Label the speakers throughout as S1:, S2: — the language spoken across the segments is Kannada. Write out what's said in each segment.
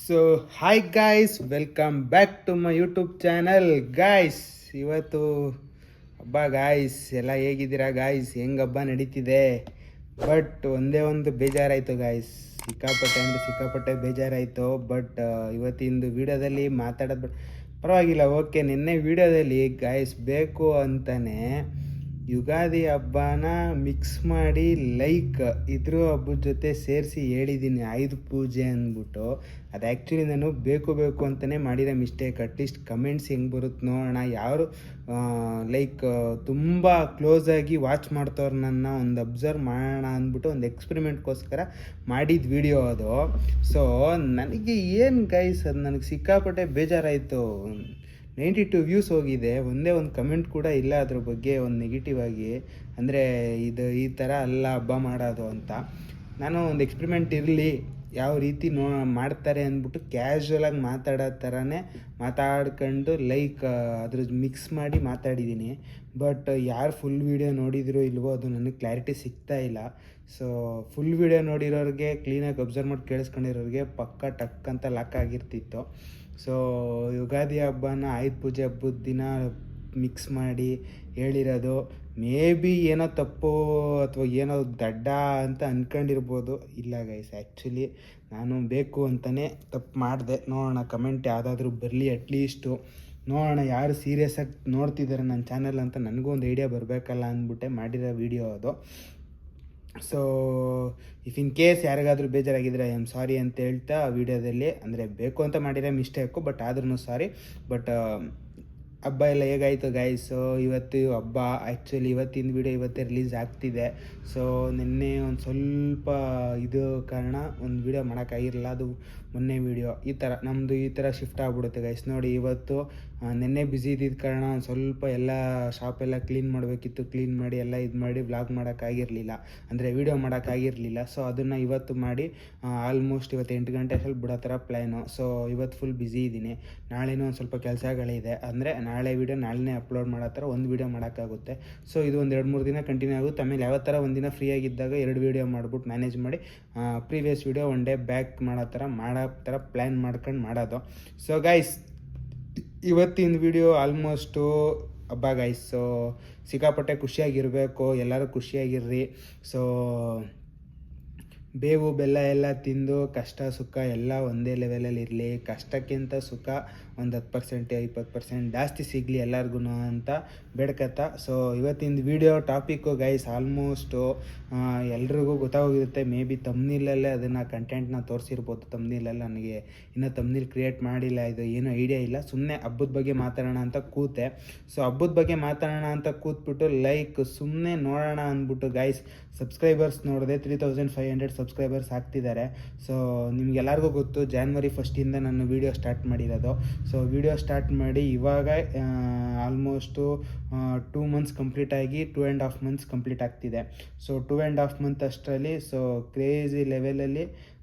S1: So hi guys, welcome back to my YouTube channel. Guys, ಇವತ್ತು ಹಬ್ಬ ಗಾಯ್ಸ್. ಎಲ್ಲ ಹೇಗಿದ್ದೀರಾ ಗಾಯ್ಸ್? ಹೆಂಗೆ ಹಬ್ಬ ನಡೀತಿದೆ? ಬಟ್ ಒಂದೇ ಒಂದು ಬೇಜಾರಾಯಿತು ಗಾಯ್ಸ್, ಸಿಕ್ಕಾಪಟ್ಟೆ ಬೇಜಾರಾಯಿತು. ಬಟ್ ಇವತ್ತಿಂದು ವಿಡಿಯೋದಲ್ಲಿ ಮಾತಾಡೋದು ಪರವಾಗಿಲ್ಲ, ಓಕೆ. ನಿನ್ನೆ ವಿಡಿಯೋದಲ್ಲಿ ಗಾಯ್ಸ್ ಬೇಕು ಅಂತಲೇ ಯುಗಾದಿ ಹಬ್ಬನ ಮಿಕ್ಸ್ ಮಾಡಿ ಇದ್ರ ಹಬ್ಬದ ಜೊತೆ ಸೇರಿಸಿ ಹೇಳಿದ್ದೀನಿ, ಆಯುಧ ಪೂಜೆ ಅಂದ್ಬಿಟ್ಟು. ಅದು ಆ್ಯಕ್ಚುಲಿ ನಾನು ಬೇಕು ಅಂತಲೇ ಮಾಡಿರೋ ಮಿಸ್ಟೇಕ್. ಅಟ್ಲೀಸ್ಟ್ ಕಮೆಂಟ್ಸ್ ಹೆಂಗೆ ಬರುತ್ತೆ ನೋಡೋಣ, ಯಾರು ತುಂಬ ಕ್ಲೋಸಾಗಿ ವಾಚ್ ಮಾಡ್ತವ್ರು ನನ್ನ ಒಂದು ಅಬ್ಸರ್ವ್ ಮಾಡೋಣ ಅಂದ್ಬಿಟ್ಟು ಒಂದು ಎಕ್ಸ್ಪೆರಿಮೆಂಟ್ಗೋಸ್ಕರ ಮಾಡಿದ ವಿಡಿಯೋ ಅದು. ಸೊ ನನಗೆ ಏನು ಗೈಸ್, ಅದು ನನಗೆ ಸಿಕ್ಕಾಪಟ್ಟೆ ಬೇಜಾರಾಯಿತು. 92 ವ್ಯೂಸ್ ಹೋಗಿದೆ, ಒಂದೇ ಒಂದು ಕಮೆಂಟ್ ಕೂಡ ಇಲ್ಲ ಅದ್ರ ಬಗ್ಗೆ ಒಂದು ನೆಗೆಟಿವ್ ಆಗಿ. ಅಂದರೆ ಇದು ಈ ಥರ ಅಲ್ಲ ಹಬ್ಬ ಮಾಡೋದು ಅಂತ. ನಾನು ಒಂದು ಎಕ್ಸ್ಪೆರಿಮೆಂಟ್ ಇರಲಿ, ಯಾವ ರೀತಿ ಮಾಡ್ತಾರೆ ಅಂದ್ಬಿಟ್ಟು ಕ್ಯಾಶುವಲಾಗಿ ಮಾತಾಡೋ ಥರನೇ ಮಾತಾಡ್ಕೊಂಡು ಅದ್ರ ಮಿಕ್ಸ್ ಮಾಡಿ ಮಾತಾಡಿದ್ದೀನಿ. ಬಟ್ ಯಾರು ಫುಲ್ ವೀಡಿಯೋ ನೋಡಿದಿರೋ ಇಲ್ವೋ ಅದು ನನಗೆ ಕ್ಲಾರಿಟಿ ಸಿಗ್ತಾ ಇಲ್ಲ. ಸೊ ಫುಲ್ ವೀಡಿಯೋ ನೋಡಿರೋರಿಗೆ, ಕ್ಲೀನಾಗಿ ಅಬ್ಸರ್ವ್ ಮಾಡಿ ಕೇಳಿಸ್ಕೊಂಡಿರೋರಿಗೆ ಪಕ್ಕ ಟಕ್ ಅಂತ ಲಾಕ್ ಆಗಿರ್ತಿತ್ತು. ಸೊ ಯುಗಾದಿ ಹಬ್ಬನ ಆಯುಧ ಪೂಜೆ ಹಬ್ಬದ ದಿನ ಮಿಕ್ಸ್ ಮಾಡಿ ಹೇಳಿರೋದು ಮೇ ಬಿ ಏನೋ ತಪ್ಪು ಅಥವಾ ಏನೋ ದಡ್ಡ ಅಂತ ಅಂದ್ಕೊಂಡಿರ್ಬೋದು. ಇಲ್ಲ ಗೈಸ್, ಆ್ಯಕ್ಚುಲಿ ನಾನು ಬೇಕು ಅಂತಲೇ ತಪ್ಪು ಮಾಡಿದೆ. ನೋಡೋಣ ಕಮೆಂಟ್ ಯಾವುದಾದ್ರೂ ಬರಲಿ, ಅಟ್ಲೀಸ್ಟು ನೋಡೋಣ ಯಾರು ಸೀರಿಯಸ್ಸಾಗಿ ನೋಡ್ತಿದ್ದಾರೆ ನನ್ನ ಚಾನಲ್ ಅಂತ ನನಗೂ ಒಂದು ಐಡಿಯಾ ಬರಬೇಕಲ್ಲ ಅಂದ್ಬಿಟ್ಟೆ ಮಾಡಿರೋ ವಿಡಿಯೋ ಅದು. ಸೊ ಇಫ್ ಇನ್ ಕೇಸ್ ಯಾರಿಗಾದರೂ ಬೇಜಾರಾಗಿದ್ದರೆ ಐ ಆಮ್ ಸಾರಿ ಅಂತ ಹೇಳ್ತಾ ವಿಡಿಯೋದಲ್ಲಿ, ಅಂದರೆ ಬೇಕು ಅಂತ ಮಾಡಿರೋ ಮಿಸ್ಟೇಕು, ಬಟ್ ಆದ್ರೂ ಸಾರಿ. ಬಟ್ ಹಬ್ಬ ಎಲ್ಲ ಹೇಗಾಯಿತು ಗಾಯ್ಸು? ಇವತ್ತು ಹಬ್ಬ ಆ್ಯಕ್ಚುಲಿ ಇವತ್ತಿನ ವಿಡಿಯೋ ಇವತ್ತೇ ರಿಲೀಸ್ ಆಗ್ತಿದೆ. ಸೊ ನಿನ್ನೆ ಒಂದು ಸ್ವಲ್ಪ ಇದು ಕಾರಣ ಒಂದು ವಿಡಿಯೋ ಮಾಡೋಕ್ಕಾಗಿರಲಿಲ್ಲ. ಅದು ಮೊನ್ನೆ ವಿಡಿಯೋ ಈ ಥರ ಶಿಫ್ಟ್ ಆಗಿಬಿಡುತ್ತೆ ಗೈಸ್. ನೋಡಿ, ಇವತ್ತು ನಿನ್ನೆ ಬ್ಯುಸಿ ಇದ್ದಿದ್ದ ಕಾರಣ ಒಂದು ಸ್ವಲ್ಪ ಎಲ್ಲ ಶಾಪೆಲ್ಲ ಕ್ಲೀನ್ ಮಾಡಬೇಕಿತ್ತು. ಕ್ಲೀನ್ ಮಾಡಿ ಎಲ್ಲ ಇದು ಮಾಡಿ ವ್ಲಾಗ್ ಮಾಡೋಕ್ಕಾಗಿರಲಿಲ್ಲ, ಅಂದರೆ ವಿಡಿಯೋ ಮಾಡೋಕ್ಕಾಗಿರಲಿಲ್ಲ. ಸೊ ಅದನ್ನು ಇವತ್ತು ಮಾಡಿ ಆಲ್ಮೋಸ್ಟ್ ಇವತ್ತು 8 ಗಂಟೆ ಅಷ್ಟಲ್ಲಿ ಬಿಡೋ ಥರ ಪ್ಲ್ಯಾನು. ಸೊ ಇವತ್ತು ಫುಲ್ ಬ್ಯುಸಿ ಇದ್ದೀನಿ. ನಾಳೆನೂ ಒಂದು ಸ್ವಲ್ಪ ಕೆಲಸಗಳಿದೆ, ಅಂದರೆ ನಾಳೆ ವಿಡಿಯೋ ನಾಳೆನೇ ಅಪ್ಲೋಡ್ ಮಾಡೋ ಥರ ಒಂದು ವಿಡಿಯೋ ಮಾಡೋಕ್ಕಾಗುತ್ತೆ. ಸೊ ಇದು ಒಂದು 2-3 ದಿನ ಕಂಟಿನ್ಯೂ ಆಗುತ್ತೆ. ಆಮೇಲೆ ಯಾವ ಥರ ಒಂದಿನ ಫ್ರೀ ಆಗಿದ್ದಾಗ 2 ವಿಡಿಯೋ ಮಾಡ್ಬಿಟ್ಟು ಮ್ಯಾನೇಜ್ ಮಾಡಿ previous video one day back ಮಾಡೋ ಥರ ಪ್ಲ್ಯಾನ್ ಮಾಡ್ಕೊಂಡು ಮಾಡೋದು. ಸೊ ಗೈಸ್, ಇವತ್ತಿನ ವಿಡಿಯೋ ಆಲ್ಮೋಸ್ಟು ಹಬ್ಬ ಗೈಸ್. ಸೊ ಸಿಕ್ಕಾಪಟ್ಟೆ ಖುಷಿಯಾಗಿರಬೇಕು, ಎಲ್ಲರೂ ಖುಷಿಯಾಗಿರ್ರಿ. ಸೊ ಬೇವು ಬೆಲ್ಲ ಎಲ್ಲ ತಿಂದು ಕಷ್ಟ ಸುಖ ಎಲ್ಲ ಒಂದೇ ಲೆವೆಲಲ್ಲಿ ಇರಲಿ. ಕಷ್ಟಕ್ಕಿಂತ ಸುಖ ಒಂದು 10% 20% ಜಾಸ್ತಿ ಸಿಗಲಿ ಎಲ್ಲರಿಗೂ ಅಂತ ಬೇಡ್ಕತ್ತ. ಸೊ ಇವತ್ತಿನ ವಿಡಿಯೋ ಟಾಪಿಕ್ಕು ಗೈಸ್ ಆಲ್ಮೋಸ್ಟು ಎಲ್ರಿಗೂ ಗೊತ್ತಾಗೋಗಿರುತ್ತೆ. ಮೇ ಬಿ ತಮ್ನಿಲಲ್ಲೇ ಅದನ್ನು ಕಂಟೆಂಟ್ನ ತೋರಿಸಿರ್ಬೋದು. ತಮ್ನಿಲಲ್ಲಿ ನನಗೆ ಇನ್ನೂ ತಮ್ನಿಲ್ ಕ್ರಿಯೇಟ್ ಮಾಡಿಲ್ಲ, ಇದು ಏನೂ ಐಡಿಯಾ ಇಲ್ಲ. ಸುಮ್ಮನೆ ಹಬ್ಬದ ಬಗ್ಗೆ ಮಾತಾಡೋಣ ಅಂತ ಕೂತೆ. ಸೊ ಹಬ್ಬದ ಬಗ್ಗೆ ಮಾತಾಡೋಣ ಅಂತ ಕೂತ್ಬಿಟ್ಟು ಸುಮ್ಮನೆ ನೋಡೋಣ ಅಂದ್ಬಿಟ್ಟು ಗೈಸ್ ಸಬ್ಸ್ಕ್ರೈಬರ್ಸ್ ನೋಡಿದೆ 3500 ಸಬ್ಸ್ಕ್ರೈಬರ್ಸ್ ಆಗ್ತಿದ್ದಾರೆ. ಸೊ ನಿಮಗೆಲ್ಲರಿಗೂ ಗೊತ್ತು, January 1 ನಾನು ವೀಡಿಯೋ ಸ್ಟಾರ್ಟ್ ಮಾಡಿರೋದು. ಸೊ ವಿಡಿಯೋ ಸ್ಟಾರ್ಟ್ ಮಾಡಿ ಇವಾಗ ಆಲ್ಮೋಸ್ಟು 2 ಮಂತ್ಸ್ ಕಂಪ್ಲೀಟ್ ಆಗಿ 2.5 ಮಂತ್ಸ್ ಕಂಪ್ಲೀಟ್ ಆಗ್ತಿದೆ. ಸೊ 2.5 ಮಂತ್ ಅಷ್ಟರಲ್ಲಿ ಸೊ ಕ್ರೇಜಿ ಲೆವೆಲಲ್ಲಿ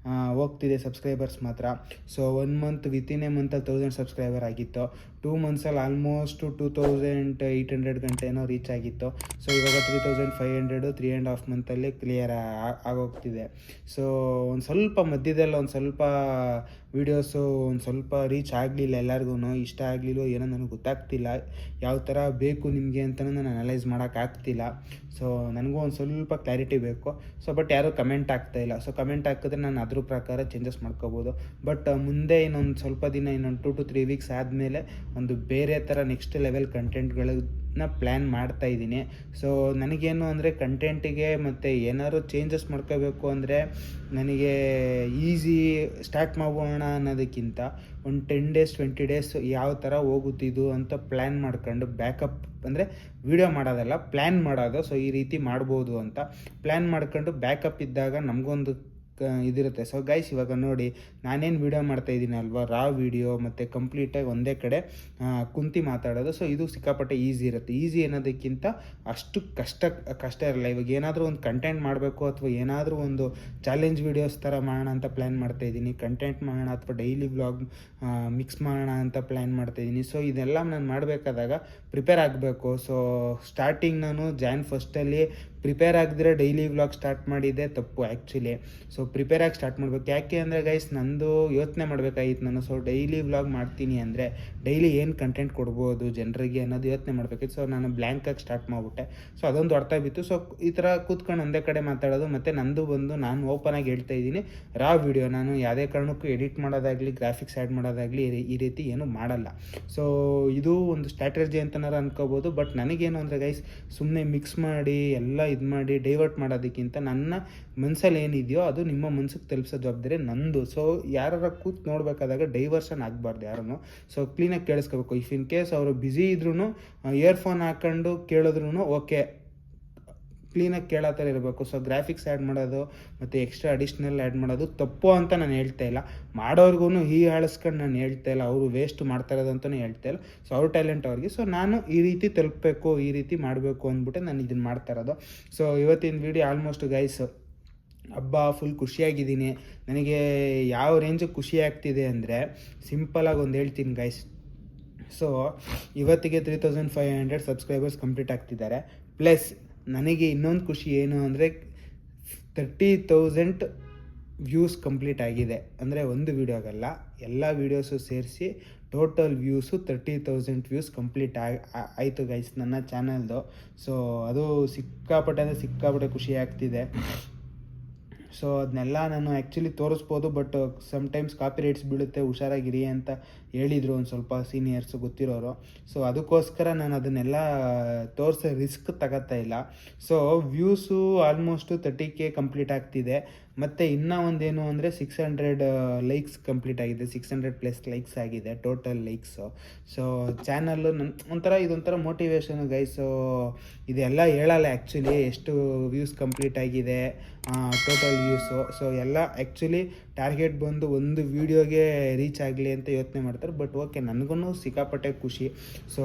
S1: ಹೋಗ್ತಿದೆ ಸಬ್ಸ್ಕ್ರೈಬರ್ಸ್ ಮಾತ್ರ. ಸೊ 1 ಮಂತ್ ವಿತಿನ್ ಎ ಮಂತಲ್ಲಿ 1000 ಸಬ್ಸ್ಕ್ರೈಬರ್ ಆಗಿತ್ತು. 2 ಮಂತ್ಸಲ್ಲಿ ಆಲ್ಮೋಸ್ಟು 2800 ಗಂಟೆನೋ ರೀಚ್ ಆಗಿತ್ತು. ಸೊ ಇವಾಗ 3500 3.5 ಮಂತಲ್ಲಿ ಕ್ಲಿಯರ್ ಆಗೋಗ್ತಿದೆ. ಸೊ ಒಂದು ಸ್ವಲ್ಪ ಮಧ್ಯದಲ್ಲಿ ಒಂದು ಸ್ವಲ್ಪ ವೀಡಿಯೋಸು ಒಂದು ಸ್ವಲ್ಪ ರೀಚ್ ಆಗಲಿಲ್ಲ, ಎಲ್ಲರಿಗೂ ಇಷ್ಟ ಆಗಲಿಲ್ಲ, ಏನೋ ನನಗೆ ಗೊತ್ತಾಗ್ತಿಲ್ಲ. ಯಾವ ಥರ ಬೇಕು ನಿಮಗೆ ಅಂತಲೂ ನಾನು ಅನಲೈಸ್ ಮಾಡೋಕ್ಕಾಗ್ತಿಲ್ಲ. ಸೊ ನನಗೂ ಒಂದು ಸ್ವಲ್ಪ ಕ್ಲಾರಿಟಿ ಬೇಕು. ಸೊ ಬಟ್ ಯಾರೂ ಕಮೆಂಟ್ ಆಗ್ತಾಯಿಲ್ಲ. ಸೊ ಕಮೆಂಟ್ ಹಾಕಿದ್ರೆ ನಾನು ಅದ್ರ ಪ್ರಕಾರ ಚೇಂಜಸ್ ಮಾಡ್ಕೋಬೋದು. ಬಟ್ ಮುಂದೆ ಇನ್ನೊಂದು ಸ್ವಲ್ಪ ದಿನ, ಇನ್ನೊಂದು 2 to 3 ವೀಕ್ಸ್ ಆದಮೇಲೆ ಒಂದು ಬೇರೆ ಥರ ನೆಕ್ಸ್ಟ್ ಲೆವೆಲ್ ಕಂಟೆಂಟ್ಗಳನ್ನ ಪ್ಲ್ಯಾನ್ ಮಾಡ್ತಾಯಿದ್ದೀನಿ. ಸೊ ನನಗೇನು ಅಂದರೆ ಕಂಟೆಂಟಿಗೆ ಮತ್ತು ಏನಾದ್ರು ಚೇಂಜಸ್ ಮಾಡ್ಕೋಬೇಕು ಅಂದರೆ ನನಗೆ ಈಸಿ ಸ್ಟಾರ್ಟ್ ಮಾಡೋಣ ಅನ್ನೋದಕ್ಕಿಂತ ಒಂದು 10 days 20 days ಯಾವ ಥರ ಹೋಗುತ್ತಿದ್ದು ಅಂತ ಪ್ಲ್ಯಾನ್ ಮಾಡ್ಕೊಂಡು ಬ್ಯಾಕಪ್, ಅಂದರೆ ವಿಡಿಯೋ ಮಾಡೋದಲ್ಲ ಪ್ಲ್ಯಾನ್ ಮಾಡೋದು. ಸೊ ಈ ರೀತಿ ಮಾಡ್ಬೋದು ಅಂತ ಪ್ಲ್ಯಾನ್ ಮಾಡ್ಕೊಂಡು ಬ್ಯಾಕಪ್ ಇದ್ದಾಗ ನಮಗೊಂದು ಇದಿರುತ್ತೆ. ಸೊ ಗೈಸ್, ಇವಾಗ ನೋಡಿ ನಾನೇನು ವೀಡಿಯೋ ಮಾಡ್ತಾಯಿದ್ದೀನಿ ಅಲ್ವಾ, ರಾ ವೀಡಿಯೋ ಮತ್ತು ಕಂಪ್ಲೀಟಾಗಿ ಒಂದೇ ಕಡೆ ಕುಂತು ಮಾತಾಡೋದು. ಸೊ ಇದು ಸಿಕ್ಕಾಪಟ್ಟೆ ಈಸಿ ಇರುತ್ತೆ. ಈಸಿ ಅನ್ನೋದಕ್ಕಿಂತ ಅಷ್ಟು ಕಷ್ಟ ಇರಲ್ಲ. ಇವಾಗ ಏನಾದರೂ ಒಂದು ಕಂಟೆಂಟ್ ಮಾಡಬೇಕು ಅಥವಾ ಏನಾದರೂ ಒಂದು ಚಾಲೆಂಜ್ ವೀಡಿಯೋಸ್ ಥರ ಮಾಡೋಣ ಅಂತ ಪ್ಲ್ಯಾನ್ ಮಾಡ್ತಾಯಿದ್ದೀನಿ. ಕಂಟೆಂಟ್ ಮಾಡೋಣ ಅಥವಾ ಡೈಲಿ ವ್ಲಾಗ್ ಮಿಕ್ಸ್ ಮಾಡೋಣ ಅಂತ ಪ್ಲ್ಯಾನ್ ಮಾಡ್ತಾಯಿದ್ದೀನಿ. ಸೊ ಇದೆಲ್ಲ ನಾನು ಮಾಡಬೇಕಾದಾಗ ಪ್ರಿಪೇರ್ ಆಗಬೇಕು. ಸೊ ಸ್ಟಾರ್ಟಿಂಗ್ ನಾನು Jan 1 ಪ್ರಿಪೇರ್ ಆಗದಿರೋ ಡೈಲಿ ವ್ಲಾಗ್ ಸ್ಟಾರ್ಟ್ ಮಾಡಿದ್ದೆ ತಪ್ಪು ಆ್ಯಕ್ಚುಲಿ. ಸೊ ಪ್ರಿಪೇರ್ ಆಗಿ ಸ್ಟಾರ್ಟ್ ಮಾಡ್ಬೇಕು. ಯಾಕೆ ಅಂದರೆ ಗೈಸ್ ನಂದು ಯೋಚನೆ ಮಾಡಬೇಕಾಗಿತ್ತು ನಾನು. ಸೊ ಡೈಲಿ ವ್ಲಾಗ್ ಮಾಡ್ತೀನಿ ಅಂದರೆ ಡೈಲಿ ಏನು ಕಂಟೆಂಟ್ ಕೊಡ್ಬೋದು ಜನರಿಗೆ ಅನ್ನೋದು ಯೋಚನೆ ಮಾಡಬೇಕಿತ್ತು. ಸೊ ನಾನು ಬ್ಲ್ಯಾಂಕಾಗಿ ಸ್ಟಾರ್ಟ್ ಮಾಡಿಬಿಟ್ಟೆ. ಸೊ ಅದೊಂದು ಅರ್ಥ ಬಿತ್ತು. ಸೊ ಈ ಥರ ಕೂತ್ಕೊಂಡು ಒಂದೇ ಕಡೆ ಮಾತಾಡೋದು, ಮತ್ತು ನಂದು ಬಂದು ನಾನು ಓಪನಾಗಿ ಹೇಳ್ತಾ ಇದ್ದೀನಿ ರಾ ವಿಡಿಯೋ. ನಾನು ಯಾವುದೇ ಕಾರಣಕ್ಕೂ ಎಡಿಟ್ ಮಾಡೋದಾಗಲಿ ಗ್ರಾಫಿಕ್ಸ್ ಆ್ಯಡ್ ಮಾಡೋದಾಗಲಿ ಈ ರೀತಿ ಏನೂ ಮಾಡಲ್ಲ. ಸೊ ಇದು ಒಂದು ಸ್ಟ್ರಾಟಜಿ ಅಂತನಾರು ಅನ್ಕೋಬೋದು. ಬಟ್ ನನಗೇನು ಅಂದರೆ ಗೈಸ್ ಸುಮ್ಮನೆ ಮಿಕ್ಸ್ ಮಾಡಿ ಎಲ್ಲ ಇದು ಮಾಡಿ ಡೈವರ್ಟ್ ಮಾಡೋದಕ್ಕಿಂತ ನನ್ನ ಮನಸ್ಸಲ್ಲಿ ಏನಿದೆಯೋ ಅದು ನಿಮ್ಮ ಮನ್ಸಿಗೆ ತಲುಪಿಸೋ ಜವಾಬ್ದಾರಿ ನಂದು. ಸೊ ಯಾರು ಕೂತ್ ನೋಡಬೇಕಾದಾಗ ಡೈವರ್ಷನ್ ಆಗಬಾರ್ದು ಯಾರೂ. ಸೊ ಕ್ಲೀನಾಗಿ ಕೇಳಿಸ್ಕೋಬೇಕು. ಇಫ್ ಇನ್ ಕೇಸ್ ಅವರು ಬ್ಯುಸಿ ಇದ್ರೂ ಇಯರ್ಫೋನ್ ಹಾಕ್ಕೊಂಡು ಕೇಳಿದ್ರು ಓಕೆ, ಕ್ಲೀನಾಗಿ ಕೇಳೋ ಥರ ಇರಬೇಕು. ಸೊ ಗ್ರಾಫಿಕ್ಸ್ ಆ್ಯಡ್ ಮಾಡೋದು ಮತ್ತು ಎಕ್ಸ್ಟ್ರಾ ಅಡಿಷ್ನಲ್ ಆ್ಯಡ್ ಮಾಡೋದು ತಪ್ಪು ಅಂತ ನಾನು ಹೇಳ್ತಾ ಇಲ್ಲ. ಮಾಡೋರ್ಗು ಹಾಳಿಸ್ಕೊಂಡು ನಾನು ಹೇಳ್ತಾ ಇಲ್ಲ, ಅವರು ವೇಸ್ಟ್ ಮಾಡ್ತಾ ಇರೋದು ಅಂತಲೇ ಹೇಳ್ತಾ ಇಲ್ಲ. ಸೊ ಅವ್ರ ಟ್ಯಾಲೆಂಟ್ ಅವ್ರಿಗೆ. ಸೊ ನಾನು ಈ ರೀತಿ ತಲುಪಬೇಕು, ಈ ರೀತಿ ಮಾಡಬೇಕು ಅಂದ್ಬಿಟ್ಟು ನಾನು ಇದನ್ನು ಮಾಡ್ತಾ ಇರೋದು. ಸೊ ಇವತ್ತಿನ ವೀಡಿಯೋ ಆಲ್ಮೋಸ್ಟ್ ಗೈಸ್ ಹಬ್ಬ ಫುಲ್ ಖುಷಿಯಾಗಿದ್ದೀನಿ. ನನಗೆ ಯಾವ ರೇಂಜಿಗೆ ಖುಷಿ ಆಗ್ತಿದೆ ಅಂದರೆ ಸಿಂಪಲಾಗಿ ಒಂದು ಹೇಳ್ತೀನಿ ಗೈಸ್. ಸೊ ಇವತ್ತಿಗೆ 3500 ಸಬ್ಸ್ಕ್ರೈಬರ್ಸ್ ಕಂಪ್ಲೀಟ್ ಆಗ್ತಿದ್ದಾರೆ. ಪ್ಲಸ್ ನನಗೆ ಇನ್ನೊಂದು ಖುಷಿ ಏನು ಅಂದರೆ 30,000 ವ್ಯೂಸ್ ಕಂಪ್ಲೀಟ್ ಆಗಿದೆ. ಅಂದರೆ ಒಂದು ವೀಡಿಯೋಗಲ್ಲ, ಎಲ್ಲ ವೀಡಿಯೋಸು ಸೇರಿಸಿ ಟೋಟಲ್ ವ್ಯೂಸು 30,000 ವ್ಯೂಸ್ ಕಂಪ್ಲೀಟ್ ಆಯಿತು ಗೈಸ್ ನನ್ನ ಚಾನಲ್ದು. ಸೊ ಅದು ಸಿಕ್ಕಾಪಟ್ಟೆ ಖುಷಿ ಆಗ್ತಿದೆ. ಸೊ ಅದನ್ನೆಲ್ಲ ನಾನು ಆ್ಯಕ್ಚುಲಿ ತೋರಿಸ್ಬೋದು, ಬಟ್ ಸಮ್ಟೈಮ್ಸ್ ಕಾಪಿ ರೈಟ್ಸ್ ಬೀಳುತ್ತೆ, ಹುಷಾರಾಗಿರಿ ಅಂತ ಹೇಳಿದರು ಒಂದು ಸ್ವಲ್ಪ ಸೀನಿಯರ್ಸು ಗೊತ್ತಿರೋರು. ಸೊ ಅದಕ್ಕೋಸ್ಕರ ನಾನು ಅದನ್ನೆಲ್ಲ ತೋರಿಸೋ ರಿಸ್ಕ್ ತಗೋತಾ ಇಲ್ಲ. So views almost 30K complete ಆಗ್ತಿದೆ. ಮತ್ತು ಇನ್ನೂ ಒಂದೇನು ಅಂದರೆ 600 ಲೈಕ್ಸ್ ಕಂಪ್ಲೀಟ್ ಆಗಿದೆ. 600+ ಲೈಕ್ಸ್ ಆಗಿದೆ ಟೋಟಲ್ ಲೈಕ್ಸು. ಸೊ ಚಾನಲ್ಲು ಇದೊಂಥರ ಮೋಟಿವೇಶನ್ ಗೈಸು. ಇದೆಲ್ಲ ಹೇಳಲ್ಲ ಆ್ಯಕ್ಚುಲಿ ಎಷ್ಟು ವ್ಯೂಸ್ ಕಂಪ್ಲೀಟ್ ಆಗಿದೆ, ಟೋಟಲ್ ವ್ಯೂಸು. ಸೊ ಎಲ್ಲ ಆ್ಯಕ್ಚುಲಿ ಟಾರ್ಗೆಟ್ ಬಂದು ಒಂದು ವೀಡಿಯೋಗೆ ರೀಚ್ ಆಗಲಿ ಅಂತ ಯೋಚನೆ ಮಾಡ್ತಾರೆ. ಬಟ್ ಓಕೆ, ನನಗೂ ಸಿಕ್ಕಾಪಟ್ಟೆ ಖುಷಿ. ಸೊ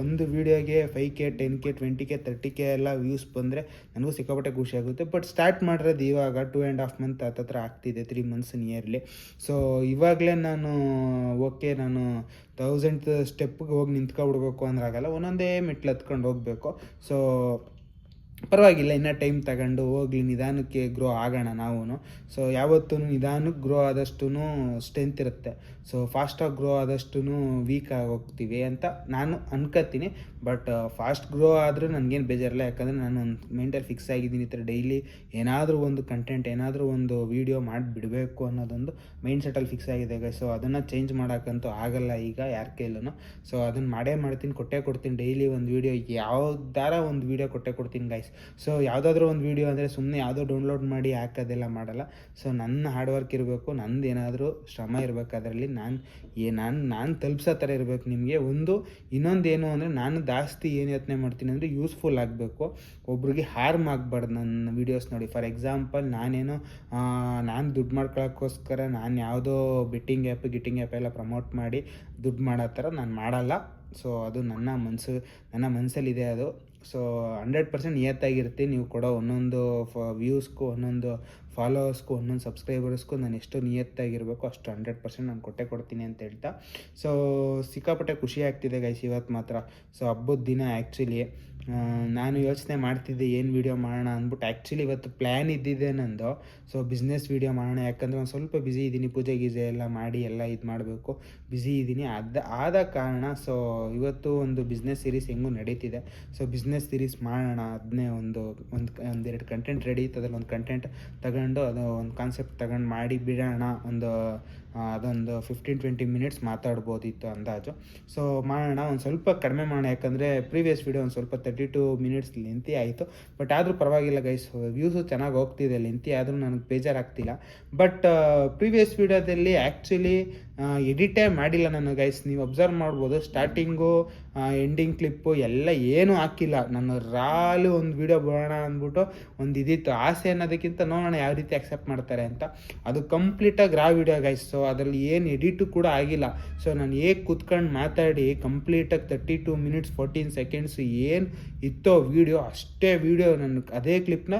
S1: ಒಂದು ವೀಡಿಯೋಗೆ 5K 10K 20K 30K ಎಲ್ಲ ವ್ಯೂಸ್ ಬಂದರೆ ನನಗೂ ಸಿಕ್ಕಾಪಟ್ಟೆ ಖುಷಿ ಆಗುತ್ತೆ. ಬಟ್ ಸ್ಟಾರ್ಟ್ ಮಾಡಿರೋದು ಇವಾಗ 2.5 ಮಂತ್ ಹತ್ತತ್ರ ಆಗ್ತಿದೆ, 3 ಮಂತ್ಸ್ ನಿಯರ್ಲಿ. ಸೊ ಇವಾಗಲೇ ನಾನು 1000th ಸ್ಟೆಪ್ಗೆ ಹೋಗಿ ನಿಂತ್ಕೊಬಿಡ್ಬೇಕು ಅಂದ್ರೆ ಆಗಲ್ಲ, ಒಂದೊಂದೇ ಮೆಟ್ಲು ಹತ್ಕೊಂಡು ಹೋಗಬೇಕು. ಸೊ ಪರವಾಗಿಲ್ಲ, ಇನ್ನೂ ಟೈಮ್ ತಗೊಂಡು ಹೋಗ್ಲಿ, ನಿಧಾನಕ್ಕೆ ಗ್ರೋ ಆಗೋಣ ನಾವು. ಸೊ ಯಾವತ್ತೂ ನಿಧಾನಕ್ಕೆ ಗ್ರೋ ಆದಷ್ಟು ಸ್ಟ್ರೆಂತ್ ಇರುತ್ತೆ. ಸೊ ಫಾಸ್ಟಾಗಿ ಗ್ರೋ ಆದಷ್ಟು ವೀಕ್ ಆಗೋಗ್ತೀವಿ ಅಂತ ನಾನು ಅನ್ಕೋತೀನಿ. ಬಟ್ ಫಾಸ್ಟ್ ಗ್ರೋ ಆದರೂ ನನಗೇನು ಬೇಜಾರಿಲ್ಲ, ಯಾಕಂದರೆ ನಾನು ಒಂದು ಮೈಂಡಲ್ಲಿ ಫಿಕ್ಸ್ ಆಗಿದ್ದೀನಿ ಈ ಥರ ಡೈಲಿ ಏನಾದರೂ ಒಂದು ಕಂಟೆಂಟ್, ಏನಾದರೂ ಒಂದು ವೀಡಿಯೋ ಮಾಡಿಬಿಡಬೇಕು ಅನ್ನೋದೊಂದು ಮೈಂಡ್ ಸೆಟಲ್ಲಿ ಫಿಕ್ಸ್ ಆಗಿದೆ ಗೈಸ್. ಸೊ ಅದನ್ನು ಚೇಂಜ್ ಮಾಡೋಕ್ಕಂತೂ ಆಗಲ್ಲ ಈಗ ಯಾರ ಕೈಲೂ. ಸೊ ಅದನ್ನು ಮಾಡ್ತೀನಿ, ಕೊಡ್ತೀನಿ. ಡೈಲಿ ಒಂದು ವೀಡಿಯೋ, ಯಾವ್ದಾರ ಒಂದು ವೀಡಿಯೋ ಕೊಡ್ತೀನಿ ಗೈಸ್. ಸೊ ಯಾವುದಾದ್ರೂ ಒಂದು ವೀಡಿಯೋ ಅಂದರೆ ಸುಮ್ಮನೆ ಯಾವುದೋ ಡೌನ್ಲೋಡ್ ಮಾಡಿ ಹಾಕೋದೆಲ್ಲ ಮಾಡಲ್ಲ. ಸೊ ನನ್ನ ಹಾರ್ಡ್ ವರ್ಕ್ ಇರಬೇಕು, ನಂದು ಏನಾದರೂ ಶ್ರಮ ಇರಬೇಕು ಅದರಲ್ಲಿ. ನಾನು ತಲುಪಿಸೋ ಥರ ಇರಬೇಕು ನಿಮಗೆ. ಇನ್ನೊಂದೇನು ಅಂದರೆ ನಾನು ಜಾಸ್ತಿ ಏನು ಯೋಚನೆ ಮಾಡ್ತೀನಿ ಅಂದರೆ ಯೂಸ್ಫುಲ್ ಆಗಬೇಕು, ಒಬ್ರಿಗೆ ಹಾರ್ಮ್ ಆಗಬಾರ್ದು ನನ್ನ ವೀಡಿಯೋಸ್ ನೋಡಿ. ಫಾರ್ ಎಕ್ಸಾಂಪಲ್ ನಾನು ದುಡ್ಡು ಮಾಡ್ಕೊಳ್ಳೋಕ್ಕೋಸ್ಕರ ನಾನು ಯಾವುದೋ ಗಿಟ್ಟಿಂಗ್ ಆ್ಯಪ್ ಎಲ್ಲ ಪ್ರಮೋಟ್ ಮಾಡಿ ದುಡ್ಡು ಮಾಡೋ ಥರ ನಾನು ಮಾಡಲ್ಲ. ಸೊ ಅದು ನನ್ನ ಮನಸ್ಸಲ್ಲಿದೆ ಅದು. ಸೊ 100% ನಿಯತ್ತಾಗಿರುತ್ತೆ. ನೀವು ಕೊಡೋ ಒಂದೊಂದು ವ್ಯೂಸ್ಗೂ, ಒಂದೊಂದು ಫಾಲೋವರ್ಸ್ಗೂ, ಒಂದೊಂದು ಸಬ್ಸ್ಕ್ರೈಬರ್ಸ್ಗೂ ನಾನು ಎಷ್ಟು ನಿಯತ್ತಾಗಿರಬೇಕು ಅಷ್ಟು 100% ನಾನು ಕೊಡ್ತೀನಿ ಅಂತ ಹೇಳ್ತಾ. ಸೊ ಸಿಕ್ಕಾಪಟ್ಟೆ ಖುಷಿ ಆಗ್ತಿದೆ ಗೈಸ್ ಇವತ್ತು ಮಾತ್ರ. ಸೊ ಹಬ್ಬದ ದಿನ ಆ್ಯಕ್ಚುಲಿ ನಾನು ಯೋಚನೆ ಮಾಡ್ತಿದ್ದೆ ಏನು ವೀಡಿಯೋ ಮಾಡೋಣ ಅಂದ್ಬಿಟ್ಟು. ಆ್ಯಕ್ಚುಲಿ ಇವತ್ತು ಪ್ಲ್ಯಾನ್ ಇದ್ದಿದೆ ನಂದು. ಸೊ ಬಿಸ್ನೆಸ್ ವೀಡಿಯೋ ಮಾಡೋಣ, ಯಾಕಂದರೆ ಒಂದು ಸ್ವಲ್ಪ ಬ್ಯುಸಿ ಇದ್ದೀನಿ, ಪೂಜೆ ಗೀಜೆ ಎಲ್ಲ ಮಾಡಿ ಎಲ್ಲ ಇದು ಮಾಡಬೇಕು, ಬ್ಯುಸಿ ಇದ್ದೀನಿ. ಆದ ಕಾರಣ ಸೊ ಇವತ್ತು ಒಂದು ಬಿಸ್ನೆಸ್ ಸೀರೀಸ್ ಹೆಂಗೂ ನಡೀತಿದೆ. ಸೊ ಬಿಸ್ನೆಸ್ ಸೀರೀಸ್ ಮಾಡೋಣ, ಅದನ್ನೇ ಒಂದೆರಡು ಕಂಟೆಂಟ್ ರೆಡಿ ಇತ್ತು, ಅದ್ರಲ್ಲಿ ಒಂದು ಕಂಟೆಂಟ್ ತಗೊಂಡು ಅದು ಒಂದು ಕಾನ್ಸೆಪ್ಟ್ ತಗೊಂಡು ಮಾಡಿ ಬಿಡೋಣ. ಅದೊಂದು 15-20 ಮಿನಿಟ್ಸ್ ಮಾತಾಡ್ಬೋದಿತ್ತು ಅಂದಾಜು. ಸೊ ಮಾಡೋಣ, ಒಂದು ಸ್ವಲ್ಪ ಕಡಿಮೆ ಮಾಡೋಣ, ಯಾಕಂದರೆ ಪ್ರೀವಿಯಸ್ ವೀಡಿಯೋ ಒಂದು ಸ್ವಲ್ಪ 32 ಮಿನಿಟ್ಸ್ ಲೆಂತಿ ಆಯಿತು. ಬಟ್ ಆದರೂ ಪರವಾಗಿಲ್ಲ ಗೈಸ್, ವ್ಯೂಸು ಚೆನ್ನಾಗಿ ಹೋಗ್ತಿದೆ. ಲೆಂತಿ ಆದರೂ ನನಗೆ ಬೇಜಾರಾಗ್ತಿಲ್ಲ. ಬಟ್ ಪ್ರೀವಿಯಸ್ ವೀಡಿಯೋದಲ್ಲಿ ಆ್ಯಕ್ಚುಲಿ ಎಡಿಟೇ ಮಾಡಿಲ್ಲ ನಾನು ಗೈಸ್. ನೀವು ಅಬ್ಸರ್ವ್ ಮಾಡ್ಬೋದು, ಸ್ಟಾರ್ಟಿಂಗು ಎಂಡಿಂಗ್ ಕ್ಲಿಪ್ಪು ಎಲ್ಲ ಏನೂ ಹಾಕಿಲ್ಲ. ನಾನು ರಾಲು ಒಂದು ವೀಡಿಯೋ ಬರೋಣ ಅಂದ್ಬಿಟ್ಟು ಒಂದು ಇದಿತ್ತು ಆಸೆ ಅನ್ನೋದಕ್ಕಿಂತ ನೋಡೋಣ ಯಾವ ರೀತಿ ಆಕ್ಸೆಪ್ಟ್ ಮಾಡ್ತಾರೆ ಅಂತ. ಅದು ಕಂಪ್ಲೀಟಾಗಿ ರಾ ವೀಡಿಯೋ ಗೈಸ್. ಸೊ ಅದರಲ್ಲಿ ಏನು ಎಡಿಟು ಕೂಡ ಆಗಿಲ್ಲ. ಸೊ ನಾನು ಹೇಗೆ ಕೂತ್ಕೊಂಡು ಮಾತಾಡಿ ಕಂಪ್ಲೀಟಾಗಿ 32 ಮಿನಿಟ್ಸ್ 14 ಸೆಕೆಂಡ್ಸ್ ಏನು ಇತ್ತೋ ವೀಡಿಯೋ, ಅಷ್ಟೇ ವೀಡಿಯೋ ನಾನು ಅದೇ ಕ್ಲಿಪ್ನ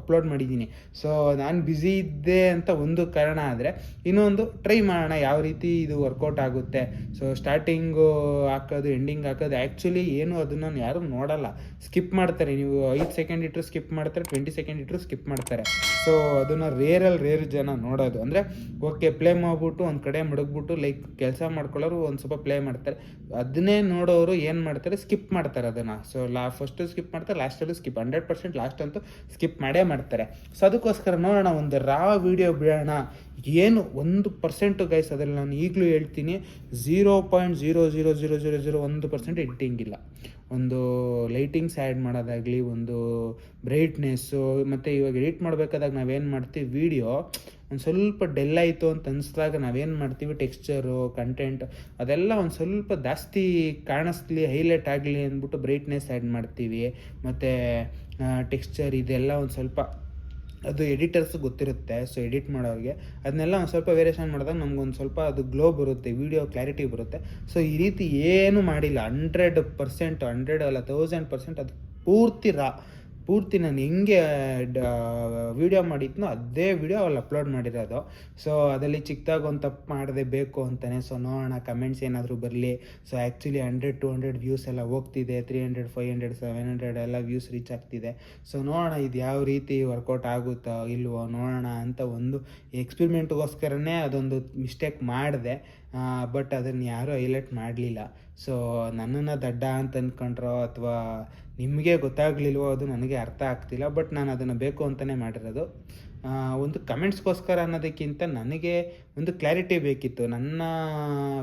S1: ಅಪ್ಲೋಡ್ ಮಾಡಿದ್ದೀನಿ. ಸೊ ನಾನು ಬ್ಯುಸಿ ಇದ್ದೆ ಅಂತ ಒಂದು ಕಾರಣ ಆದರೆ, ಇನ್ನೊಂದು ಟ್ರೈ ಮಾಡೋಣ ಯಾವ ರೀತಿ ಇದು ವರ್ಕೌಟ್ ಆಗುತ್ತೆ. ಸೊ ಸ್ಟಾರ್ಟಿಂಗು ಹಾಕೋದು ಎಂಡಿಂಗ್ ಹಾಕೋದು ಆ್ಯಕ್ಚುಲಿ ಏನು ಅದನ್ನು ಯಾರೂ ನೋಡಲ್ಲ, ಸ್ಕಿಪ್ ಮಾಡ್ತಾರೆ. ನೀವು 5 ಸೆಕೆಂಡ್ ಇಟ್ಟರು ಸ್ಕಿಪ್ ಮಾಡ್ತಾರೆ, 20 ಸೆಕೆಂಡ್ ಇಟ್ಟರು ಸ್ಕಿಪ್ ಮಾಡ್ತಾರೆ. ಸೊ ಅದನ್ನು ರೇರ್ ಜನ ನೋಡೋದು. ಅಂದರೆ ಓಕೆ ಪ್ಲೇ ಮಾಡಿಬಿಟ್ಟು ಒಂದು ಕಡೆ ಮಡಗ್ಬಿಟ್ಟು ಲೈಕ್ ಕೆಲಸ ಮಾಡ್ಕೊಳ್ಳೋರು ಒಂದು ಸ್ವಲ್ಪ ಪ್ಲೇ ಮಾಡ್ತಾರೆ. ಅದನ್ನೇ ನೋಡೋರು ಏನು ಮಾಡ್ತಾರೆ, ಸ್ಕಿಪ್ ಮಾಡ್ತಾರೆ ಅದನ್ನು. ಸೊ ಫಸ್ಟು ಸ್ಕಿಪ್ ಮಾಡ್ತಾರೆ, ಲಾಸ್ಟಲ್ಲೂ ಸ್ಕಿಪ್, 100% ಲಾಸ್ಟ್ ಅಂತೂ ಸ್ಕಿಪ್ ಮಾಡೇ ಮಾಡ್ತಾರೆ. ಸೊ ಅದಕ್ಕೋಸ್ಕರ ನೋಡೋಣ, ಒಂದು ರಾ ವಿಡಿಯೋ ಬಿಡೋಣ. ಏನು 1% ಗೈಸ್, ಅದರಲ್ಲಿ ನಾನು ಈಗಲೂ ಹೇಳ್ತೀನಿ 0.00001% ಎಡಿಟಿಂಗ್ ಇಲ್ಲ. ಒಂದು ಲೈಟಿಂಗ್ಸ್ ಆ್ಯಡ್ ಮಾಡೋದಾಗಲಿ, ಒಂದು ಬ್ರೈಟ್ನೆಸ್ಸು, ಮತ್ತು ಇವಾಗ ಎಡಿಟ್ ಮಾಡಬೇಕಾದಾಗ ನಾವೇನು ಮಾಡ್ತೀವಿ, ವೀಡಿಯೋ ಒಂದು ಸ್ವಲ್ಪ ಡೆಲ್ ಆಯಿತು ಅಂತ ಅನಿಸಿದಾಗ ನಾವೇನು ಮಾಡ್ತೀವಿ, ಟೆಕ್ಸ್ಚರು ಕಂಟೆಂಟ್ ಅದೆಲ್ಲ ಒಂದು ಸ್ವಲ್ಪ ಜಾಸ್ತಿ ಕಾಣಿಸ್ಲಿ, ಹೈಲೈಟ್ ಆಗಲಿ ಅಂದ್ಬಿಟ್ಟು ಬ್ರೈಟ್ನೆಸ್ ಆ್ಯಡ್ ಮಾಡ್ತೀವಿ. ಮತ್ತು ಟೆಕ್ಸ್ಚರ್ ಇದೆಲ್ಲ ಒಂದು ಸ್ವಲ್ಪ ಅದು ಎಡಿಟರ್ಸ್ ಗೊತ್ತಿರುತ್ತೆ. ಸೊ ಎಡಿಟ್ ಮಾಡೋರಿಗೆ ಅದನ್ನೆಲ್ಲ ಒಂದು ಸ್ವಲ್ಪ ವೇರಿಯೇಷನ್ ಮಾಡಿದಾಗ ನಮ್ಗೊಂದು ಸ್ವಲ್ಪ ಅದು ಗ್ಲೋ ಬರುತ್ತೆ, ವೀಡಿಯೋ ಕ್ಲಾರಿಟಿ ಬರುತ್ತೆ. ಸೊ ಈ ರೀತಿ ಏನೂ ಮಾಡಿಲ್ಲ, 100%, 100 ಅಲ್ಲ 1000% ಅದು ಪೂರ್ತಿ ನಾನು ಹೆಂಗೆ ವೀಡಿಯೋ ಮಾಡಿದ್ನೋ ಅದೇ ವೀಡಿಯೋ ಅಲ್ಲಿ ಅಪ್ಲೋಡ್ ಮಾಡಿರೋದು. ಸೊ ಅದರಲ್ಲಿ ಚಿಕ್ಕದಾಗಿ ಒಂದು ತಪ್ಪು ಮಾಡದೆ ಬೇಕು ಅಂತಲೇ. ಸೊ ನೋಡೋಣ ಕಮೆಂಟ್ಸ್ ಏನಾದರೂ ಬರಲಿ. ಸೊ ಆ್ಯಕ್ಚುಲಿ 100-200 ವ್ಯೂಸ್ ಎಲ್ಲ ಹೋಗ್ತಿದೆ, 300-500-700 ಎಲ್ಲ ವ್ಯೂಸ್ ರೀಚ್ ಆಗ್ತಿದೆ. ಸೊ ನೋಡೋಣ ಇದು ಯಾವ ರೀತಿ ವರ್ಕೌಟ್ ಆಗುತ್ತೋ ಇಲ್ವೋ ನೋಡೋಣ ಅಂತ ಒಂದು ಎಕ್ಸ್ಪೆರಿಮೆಂಟ್ಗೋಸ್ಕರನೇ ಅದೊಂದು ಮಿಸ್ಟೇಕ್ ಮಾಡಿದೆ. ಬಟ್ ಅದನ್ನು ಯಾರೂ ಹೈಲೈಟ್ ಮಾಡಲಿಲ್ಲ. ಸೊ ನನ್ನನ್ನು ದಡ್ಡ ಅಂತ ಅಂದ್ಕೊಂಡ್ರೋ ಅಥವಾ ನಿಮಗೆ ಗೊತ್ತಾಗಲಿಲ್ವೋ ಅದು ನನಗೆ ಅರ್ಥ ಆಗ್ತಿಲ್ಲ. ಬಟ್ ನಾನು ಅದನ್ನು ಬೇಕು ಅಂತಲೇ ಮಾಡಿರೋದು. ಒಂದು ಕಮೆಂಟ್ಸ್ಗೋಸ್ಕರ ಅನ್ನೋದಕ್ಕಿಂತ ನನಗೆ ಒಂದು ಕ್ಲಾರಿಟಿ ಬೇಕಿತ್ತು, ನನ್ನ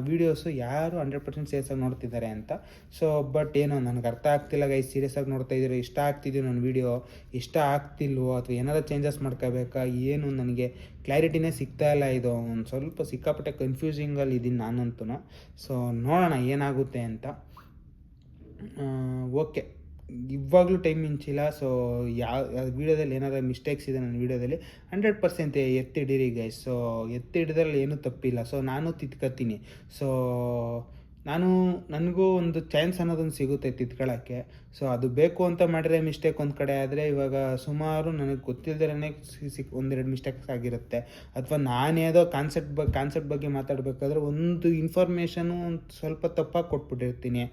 S1: ವೀಡಿಯೋಸು ಯಾರು 100% ಸೀರಿಯಸ್ಸಾಗಿ ನೋಡ್ತಿದ್ದಾರೆ ಅಂತ. ಸೊ ಬಟ್ ಏನೋ ನನಗೆ ಅರ್ಥ ಆಗ್ತಿಲ್ಲ ಗೈಸ್, ಸೀರಿಯಸ್ಸಾಗಿ ನೋಡ್ತಾ ಇದ್ದೀರೋ, ಇಷ್ಟ ಆಗ್ತಿದೆಯೋ ನನ್ನ ವೀಡಿಯೋ, ಇಷ್ಟ ಆಗ್ತಿಲ್ವೋ ಅಥವಾ ಏನಾದರೂ ಚೇಂಜಸ್ ಮಾಡ್ಕೋಬೇಕಾ, ಏನು ನನಗೆ ಕ್ಲಾರಿಟಿನೇ ಸಿಗ್ತಾ ಇಲ್ಲ. ಇದು ಒಂದು ಸ್ವಲ್ಪ ಸಿಕ್ಕಾಪಟ್ಟೆ ಕನ್ಫ್ಯೂಸಿಂಗಲ್ಲಿ ಇದ್ದೀನಿ ನಾನಂತೂ. ಸೊ ನೋಡೋಣ ಏನಾಗುತ್ತೆ ಅಂತ. ಓಕೆ, ಇವಾಗಲೂ ಟೈಮ್ ಮಿಂಚಿಲ್ಲ. ಸೊ ಯಾವ ವೀಡಿಯೋದಲ್ಲಿ ಏನಾದರೂ ಮಿಸ್ಟೇಕ್ಸ್ ಇದೆ ನನ್ನ ವೀಡಿಯೋದಲ್ಲಿ 100% ಎತ್ತಿಡಿರಿ ಗೈಸ್. ಸೊ ಎತ್ತಿಡಿದ್ರಲ್ಲಿ ಏನೂ ತಪ್ಪಿಲ್ಲ. ಸೊ ನಾನು ತಿದ್ಕೋತೀನಿ. ಸೊ ನನಗೂ ಒಂದು ಚಾನ್ಸ್ ಅನ್ನೋದೊಂದು ಸಿಗುತ್ತೆ ತಿದ್ಕೊಳ್ಳೋಕ್ಕೆ. ಸೊ ಅದು ಬೇಕು ಅಂತ ಮಾಡಿದ್ರೆ ಮಿಸ್ಟೇಕ್ ಒಂದು ಕಡೆ ಆದರೆ, ಇವಾಗ ಸುಮಾರು ನನಗೆ ಗೊತ್ತಿಲ್ಲದೇ ಒಂದೆರಡು ಮಿಸ್ಟೇಕ್ಸ್ ಆಗಿರುತ್ತೆ. ಅಥವಾ ನಾನೇದೋ ಕಾನ್ಸೆಪ್ಟ್ ಬಗ್ಗೆ ಮಾತಾಡಬೇಕಾದ್ರೆ ಒಂದು ಇನ್ಫಾರ್ಮೇಷನು ಒಂದು ಸ್ವಲ್ಪ ತಪ್ಪಾಗಿ ಕೊಟ್ಬಿಟ್ಟಿರ್ತೀನಿ.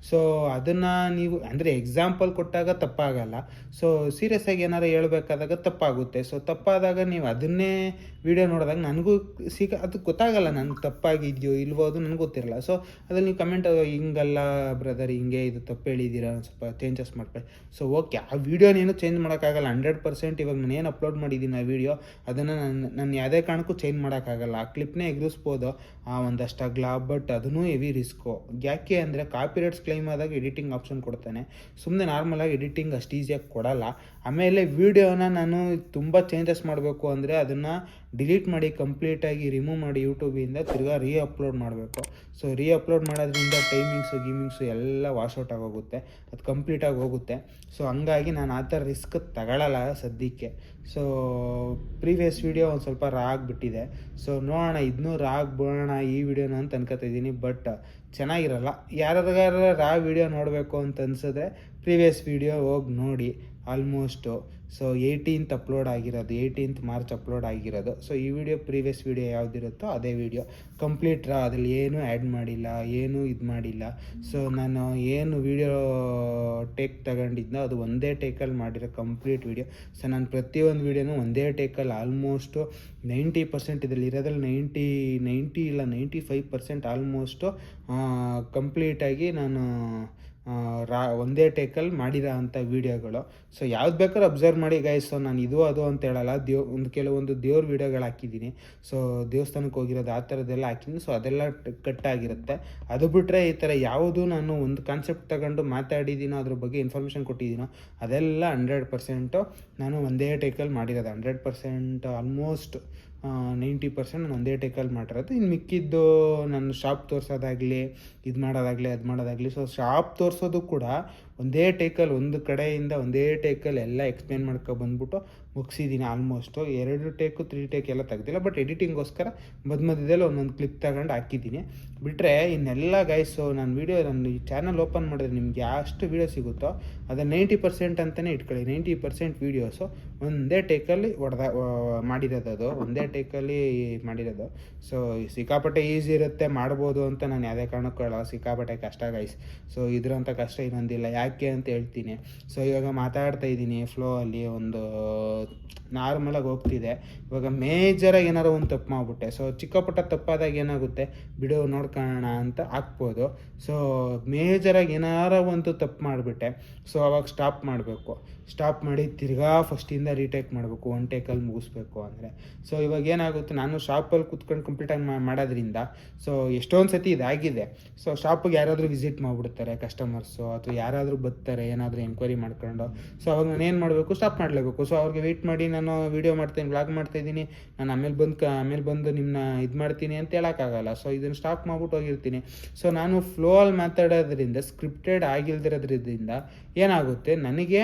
S1: ಸೊ ಅದನ್ನು ನೀವು ಅಂದರೆ ಎಕ್ಸಾಂಪಲ್ ಕೊಟ್ಟಾಗ ತಪ್ಪಾಗಲ್ಲ. ಸೊ ಸೀರಿಯಸ್ ಆಗಿ ಏನಾರು ಹೇಳ್ಬೇಕಾದಾಗ ತಪ್ಪಾಗುತ್ತೆ. ಸೊ ತಪ್ಪಾದಾಗ ನೀವು ಅದನ್ನೇ ವೀಡಿಯೋ ನೋಡಿದಾಗ ನನಗೂ ಅದು ಗೊತ್ತಾಗಲ್ಲ, ನನಗೆ ತಪ್ಪಾಗಿದೆಯೋ ಇಲ್ವೋ ಅದು ನನಗೆ ಗೊತ್ತಿರಲ್ಲ. ಸೊ ಅದ್ರಲ್ಲಿ ನೀವು ಕಮೆಂಟ್ ಹಿಂಗಲ್ಲ ಬ್ರದರ್, ಹಿಂಗೆ ಇದು ತಪ್ಪು ಹೇಳಿದ್ದೀರಾ, ಸ್ವಲ್ಪ ಚೇಂಜಸ್ ಮಾಡ್ಕೊಳ್ಳಿ. ಸೊ ಓಕೆ, ಆ ವೀಡಿಯೋನೇನು ಚೇಂಜ್ ಮಾಡೋಕ್ಕಾಗಲ್ಲ 100%. ಇವಾಗ ನಾನೇನು ಅಪ್ಲೋಡ್ ಮಾಡಿದ್ದೀನಿ ಆ ವೀಡಿಯೋ, ಅದನ್ನು ನಾನು ಯಾವುದೇ ಕಾರಣಕ್ಕೂ ಚೇಂಜ್ ಮಾಡೋಕ್ಕಾಗಲ್ಲ. ಆ ಕ್ಲಿಪ್ನೇ ಎಗರಿಸ್ಬೋದು ಒಂದಷ್ಟು ಅಗಲ, ಬಟ್ ಅದನ್ನೂ ಹೆವಿ ರಿಸ್ಕು. ಯಾಕೆ ಅಂದರೆ ಕಾಪಿರೈಟ್ಸ್ ಕ್ಲೈಮ್ ಆದಾಗ ಎಡಿಟಿಂಗ್ ಆಪ್ಷನ್ ಕೊಡ್ತಾನೆ, ಸುಮ್ಮನೆ ನಾರ್ಮಲಾಗಿ ಎಡಿಟಿಂಗ್ ಅಷ್ಟು ಈಸಿಯಾಗಿ ಕೊಡಲ್ಲ. ಆಮೇಲೆ ವೀಡಿಯೋನ ನಾನು ತುಂಬ ಚೇಂಜಸ್ ಮಾಡಬೇಕು ಅಂದರೆ ಅದನ್ನು ಡಿಲೀಟ್ ಮಾಡಿ ಕಂಪ್ಲೀಟಾಗಿ ರಿಮೂವ್ ಮಾಡಿ ಯೂಟ್ಯೂಬಿಂದ ತಿರ್ಗಾ ಅಪ್ಲೋಡ್ ಮಾಡಬೇಕು. ಸೊ ಅಪ್ಲೋಡ್ ಮಾಡೋದ್ರಿಂದ ಗೀಮಿಂಗ್ಸು ಎಲ್ಲ ವಾಶ್ಔಟ್ ಆಗೋಗುತ್ತೆ, ಅದು ಕಂಪ್ಲೀಟಾಗಿ ಹೋಗುತ್ತೆ. ಸೊ ಹಂಗಾಗಿ ನಾನು ಆ ಥರ ರಿಸ್ಕ್ ತಗೊಳ್ಳಲ್ಲ ಸದ್ಯಕ್ಕೆ. ಸೊ ಪ್ರೀವಿಯಸ್ ವೀಡಿಯೋ ಒಂದು ಸ್ವಲ್ಪ ರಾ ಆಗಿಬಿಟ್ಟಿದೆ. ಸೊ ನೋಡೋಣ ಇದನ್ನೂ ರಾ ಬಿಡೋಣ ಈ ವಿಡಿಯೋನ ಅಂತ ಅನ್ಕೋತಾ ಇದ್ದೀನಿ. ಬಟ್ ಚೆನ್ನಾಗಿರಲ್ಲ. ಯಾರ್ಯಾರು ರಾ ವಿಡಿಯೋ ನೋಡಬೇಕು ಅಂತ ಅನ್ಸಿದ್ರೆ ಪ್ರೀವಿಯಸ್ ವೀಡಿಯೋ ಹೋಗಿ ನೋಡಿ. ಆಲ್ಮೋಸ್ಟು ಸೊ 18th ಅಪ್ಲೋಡ್ ಆಗಿರೋದು, 18th ಮಾರ್ಚ್ ಅಪ್ಲೋಡ್ ಆಗಿರೋದು. ಸೊ ಈ ವಿಡಿಯೋ ಪ್ರೀವಿಯಸ್ ವೀಡಿಯೋ ಯಾವುದಿರುತ್ತೋ ಅದೇ ವಿಡಿಯೋ ಕಂಪ್ಲೀಟ್ ರಾ, ಅದ್ರಲ್ಲಿ ಏನೂ ಆ್ಯಡ್ ಮಾಡಿಲ್ಲ, ಏನೂ ಇದು ಮಾಡಿಲ್ಲ. ಸೊ ನಾನು ಏನು ವೀಡಿಯೋ ಟೇಕ್ ತಗೊಂಡಿದ್ನೋ ಅದು ಒಂದೇ ಟೇಕಲ್ಲಿ ಮಾಡಿರೋ ಕಂಪ್ಲೀಟ್ ವೀಡಿಯೋ. ಸೊ ನಾನು ಪ್ರತಿಯೊಂದು ವೀಡಿಯೋನೂ ಒಂದೇ ಟೇಕಲ್ಲಿ ಆಲ್ಮೋಸ್ಟು 90% ಇದರಲ್ಲಿ ಇರೋದ್ರಲ್ಲಿ 90 ಇಲ್ಲ 95% ಆಲ್ಮೋಸ್ಟು ಕಂಪ್ಲೀಟಾಗಿ ನಾನು ಒಂದೇ ಟೇಕಲ್ಲಿ ಮಾಡಿರೋ ಅಂಥ ವೀಡಿಯೋಗಳು. ಸೊ ಯಾವ್ದು ಬೇಕಾದ್ರೂ ಅಬ್ಸರ್ವ್ ಮಾಡಿ ಗೈಸ್. ಸೊ ನಾನು ಇದು ಅದು ಅಂತ ಹೇಳಲ್ಲ, ಕೆಲವೊಂದು ದೇವ್ರ ವೀಡಿಯೋಗಳು ಹಾಕಿದ್ದೀನಿ. ಸೊ ದೇವಸ್ಥಾನಕ್ಕೆ ಹೋಗಿರೋದು ಆ ಥರದ್ದೆಲ್ಲ ಹಾಕಿದ್ದೀನಿ. ಸೊ ಅದೆಲ್ಲ ಕಟ್ಟಾಗಿರುತ್ತೆ. ಅದು ಬಿಟ್ಟರೆ ಈ ಥರ ಯಾವುದು ನಾನು ಒಂದು ಕಾನ್ಸೆಪ್ಟ್ ತಗೊಂಡು ಮಾತಾಡಿದ್ದೀನೋ, ಅದ್ರ ಬಗ್ಗೆ ಇನ್ಫಾರ್ಮೇಷನ್ ಕೊಟ್ಟಿದ್ದೀನೋ ಅದೆಲ್ಲ 100% ನಾನು ಒಂದೇ ಟೇಕಲ್ಲಿ ಮಾಡಿರೋದು. 100% ಆಲ್ಮೋಸ್ಟ್ 90% ನಾನು ಒಂದೇ ಟೇಕಲ್ಲಿ ಮಾಡಿರೋದು. ಇನ್ನು ಮಿಕ್ಕಿದ್ದು ನಾನು ಶಾಪ್ ತೋರಿಸೋದಾಗಲಿ, ಇದು ಮಾಡೋದಾಗಲಿ ಅದು ಮಾಡೋದಾಗಲಿ. ಸೊ ಶಾಪ್ ತೋರಿಸೋದು ಕೂಡ ಒಂದೇ ಟೇಕಲ್ಲಿ ಒಂದು ಕಡೆಯಿಂದ ಒಂದೇ ಟೇಕಲ್ಲಿ ಎಲ್ಲ ಎಕ್ಸ್ಪ್ಲೇನ್ ಬಂದ್ಬಿಟ್ಟು ಮುಗಿಸಿದ್ದೀನಿ. ಆಲ್ಮೋಸ್ಟು 2 ಟೇಕು 3 ಟೇಕ್ ಎಲ್ಲ ತೆಗ್ದಿಲ್ಲ, ಬಟ್ ಎಡಿಟಿಂಗೋಸ್ಕರ ಮಧ್ಯದಲ್ಲಿ ಒಂದೊಂದು ಕ್ಲಿಪ್ ತಗೊಂಡು ಹಾಕಿದ್ದೀನಿ. ಬಿಟ್ಟರೆ ಇನ್ನೆಲ್ಲ ಗೈಸು ನನ್ನ ಈ ಚಾನಲ್ ಓಪನ್ ಮಾಡಿದ್ರೆ ನಿಮಗೆ ಎಷ್ಟು ವೀಡಿಯೋ ಸಿಗುತ್ತೋ ಅದನ್ನು 90% ಅಂತಲೇ ಇಟ್ಕೊಳ್ಳಿ. 90% ವೀಡಿಯೋಸು ಒಂದೇ ಟೇಕಲ್ಲಿ ಮಾಡಿರೋದು, ಅದು ಒಂದೇ ಟೇಕಲ್ಲಿ ಮಾಡಿರೋದು. ಸೊ ಸಿಕ್ಕಾಪಟ್ಟೆ ಈಸಿ ಇರುತ್ತೆ, ಮಾಡ್ಬೋದು ಅಂತ ನಾನು ಯಾವುದೇ ಕಾರಣಕ್ಕೂ ಹೇಳೋ. ಸಿಕ್ಕಾಪಟ್ಟೆ ಕಷ್ಟ ಗೈಸ್. ಸೊ ಇದರಂಥ ಕಷ್ಟ ಇನ್ನೊಂದಿಲ್ಲ. ಯಾಕೆ ಅಂತ ಹೇಳ್ತೀನಿ. ಸೊ ಇವಾಗ ಮಾತಾಡ್ತಾ ಇದ್ದೀನಿ ಫ್ಲೋ ಅಲ್ಲಿ, ಒಂದು ನಾರ್ಮಲಾಗಿ ಹೋಗ್ತಿದೆ. ಇವಾಗ ಮೇಜರಾಗಿ ಏನಾರು ಒಂದು ತಪ್ಪು ಮಾಡಿಬಿಟ್ಟೆ. ಸೊ ಚಿಕ್ಕಪುಟ್ಟ ತಪ್ಪಾದಾಗ ಏನಾಗುತ್ತೆ, ಬಿಡು ನೋಡ್ಕೊಳ್ಳೋಣ ಅಂತ ಹಾಕ್ಬೋದು. ಸೊ ಮೇಜರಾಗಿ ಏನಾರ ಒಂದು ತಪ್ಪು ಮಾಡಿಬಿಟ್ಟೆ, ಸೊ ಅವಾಗ ಸ್ಟಾಪ್ ಮಾಡಬೇಕು. ಸ್ಟಾಪ್ ಮಾಡಿ ತಿರ್ಗಾ ಫಸ್ಟಿಂದ ರೀಟೇಕ್ ಮಾಡಬೇಕು, ಒನ್ ಟೇಕಲ್ಲಿ ಮುಗಿಸ್ಬೇಕು ಅಂದರೆ. ಸೊ ಇವಾಗ ಏನಾಗುತ್ತೆ, ನಾನು ಶಾಪಲ್ಲಿ ಕೂತ್ಕೊಂಡು ಕಂಪ್ಲೀಟಾಗಿ ಮಾಡೋದ್ರಿಂದ ಸೊ ಎಷ್ಟೊಂದು ಸತಿ ಇದಾಗಿದೆ. ಸೊ ಶಾಪಿಗೆ ಯಾರಾದರೂ ವಿಸಿಟ್ ಮಾಡಿಬಿಡ್ತಾರೆ ಕಸ್ಟಮರ್ಸು, ಅಥವಾ ಯಾರಾದರೂ ಬರ್ತಾರೆ ಏನಾದರೂ ಎಂಕ್ವೈರಿ ಮಾಡ್ಕೊಂಡು. ಸೊ ಅವಾಗ ನಾನು ಏನು ಮಾಡಬೇಕು, ಸ್ಟಾಪ್ ಮಾಡಲೇಬೇಕು. ಸೊ ಅವ್ರಿಗೆ ವೆಯ್ಟ್ ಮಾಡಿ ನಾನು ವೀಡಿಯೋ ಮಾಡ್ತೀನಿ, ವ್ಲಾಗ್ ಮಾಡ್ತಾಯಿದ್ದೀನಿ, ನಾನು ಆಮೇಲೆ ಬಂದು ನಿಮ್ಮನ್ನ ಇದು ಮಾಡ್ತೀನಿ ಅಂತ ಹೇಳೋಕ್ಕಾಗಲ್ಲ. ಸೊ ಇದನ್ನು ಸ್ಟಾಪ್ ಮಾಡ್ಬಿಟ್ಟು ಹೋಗಿರ್ತೀನಿ. ಸೊ ನಾನು ಫ್ಲೋ ಅಲ್ಲಿ ಮಾತಾಡೋದ್ರಿಂದ, ಸ್ಕ್ರಿಪ್ಟೆಡ್ ಆಗಿಲ್ದಿರೋದ್ರಿಂದ ಏನಾಗುತ್ತೆ, ನನಗೆ